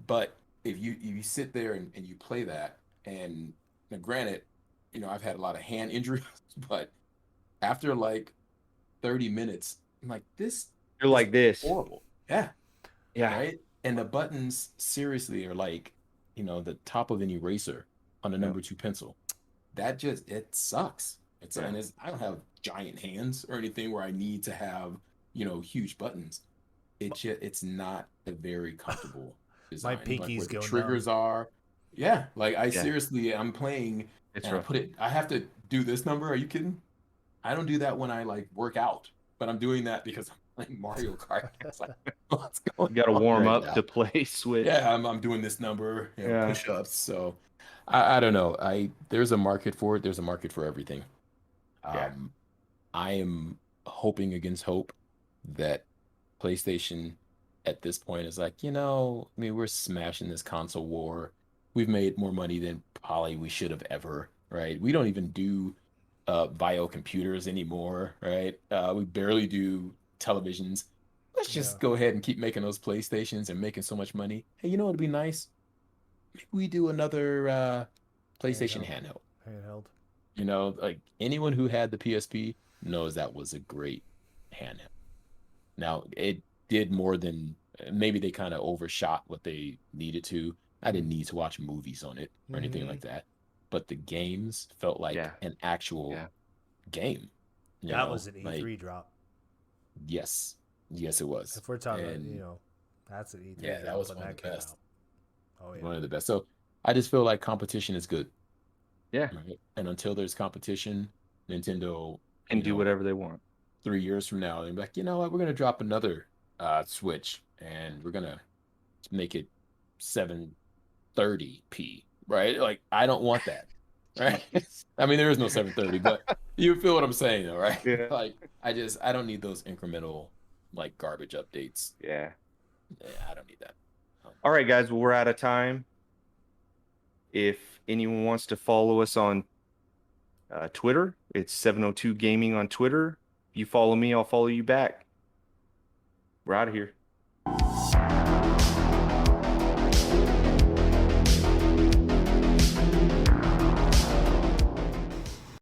[SPEAKER 2] but if you sit there and you play that, and now granted, I've had a lot of hand injuries, but after like 30 minutes, I'm like, this
[SPEAKER 1] You're
[SPEAKER 2] is
[SPEAKER 1] like this.
[SPEAKER 2] horrible. Yeah,
[SPEAKER 1] Yeah.
[SPEAKER 2] right. And the buttons seriously are like, the top of an eraser on a
[SPEAKER 1] Yeah.
[SPEAKER 2] number two pencil. It sucks.
[SPEAKER 1] Yeah.
[SPEAKER 2] And I don't have giant hands or anything where I need to have, huge buttons. It's not a very comfortable design. Like
[SPEAKER 3] pinkies
[SPEAKER 2] where the
[SPEAKER 3] go
[SPEAKER 2] triggers are. Yeah, like I
[SPEAKER 1] Yeah.
[SPEAKER 2] seriously, I'm playing
[SPEAKER 1] It's
[SPEAKER 2] and
[SPEAKER 1] rough.
[SPEAKER 2] I have to do this number. Are you kidding? I don't do that when I like work out, but I'm doing that because I'm playing Mario Kart. It's like, what's
[SPEAKER 1] You
[SPEAKER 2] going
[SPEAKER 1] got to
[SPEAKER 2] on
[SPEAKER 1] warm
[SPEAKER 2] right
[SPEAKER 1] up
[SPEAKER 2] now?
[SPEAKER 1] to play Switch.
[SPEAKER 2] Yeah, I'm doing this number,
[SPEAKER 1] Yeah.
[SPEAKER 2] push-ups. So I don't know. There's a market for it. There's a market for everything.
[SPEAKER 1] Yeah.
[SPEAKER 2] I am hoping against hope that PlayStation at this point is like, I mean, we're smashing this console war. We've made more money than probably we should have ever, right? We don't even do bio computers anymore, right? We barely do televisions. Let's just
[SPEAKER 3] Yeah.
[SPEAKER 2] go ahead and keep making those PlayStations and making so much money. Hey, it'd be nice? Maybe we do another PlayStation handheld.
[SPEAKER 3] Handheld.
[SPEAKER 2] Like anyone who had the PSP knows that was a great handheld. Now, it did more than maybe they kind of overshot what they needed to. I didn't need to watch movies on it or anything like that, but the games felt like
[SPEAKER 1] Yeah.
[SPEAKER 2] an actual
[SPEAKER 1] Yeah.
[SPEAKER 2] game. You
[SPEAKER 3] That
[SPEAKER 2] know,
[SPEAKER 3] was an
[SPEAKER 2] like
[SPEAKER 3] E3 drop.
[SPEAKER 2] yes, yes, it was.
[SPEAKER 3] If we're talking about,
[SPEAKER 2] And
[SPEAKER 3] that's an E3
[SPEAKER 2] yeah, that
[SPEAKER 3] drop
[SPEAKER 2] was
[SPEAKER 3] when
[SPEAKER 2] one of
[SPEAKER 3] that
[SPEAKER 2] the
[SPEAKER 3] came
[SPEAKER 2] best.
[SPEAKER 3] out. Oh yeah.
[SPEAKER 2] One of the best. So I just feel like competition is good.
[SPEAKER 1] Yeah.
[SPEAKER 2] Right? And until there's competition, Nintendo,
[SPEAKER 1] And do whatever they want.
[SPEAKER 2] 3 years from now, they're like, you know what, we're gonna drop another Switch and we're gonna make it 730p, right? Like I don't want that. Right. I mean, there is no 730, but you feel what I'm saying though, right?
[SPEAKER 1] Yeah.
[SPEAKER 2] Like I don't need those incremental like garbage updates.
[SPEAKER 1] Yeah.
[SPEAKER 2] Yeah, I don't need that.
[SPEAKER 1] All right, guys. Well, we're out of time. If anyone wants to follow us on Twitter, it's 702 Gaming on Twitter. If you follow me, I'll follow you back. We're out of here.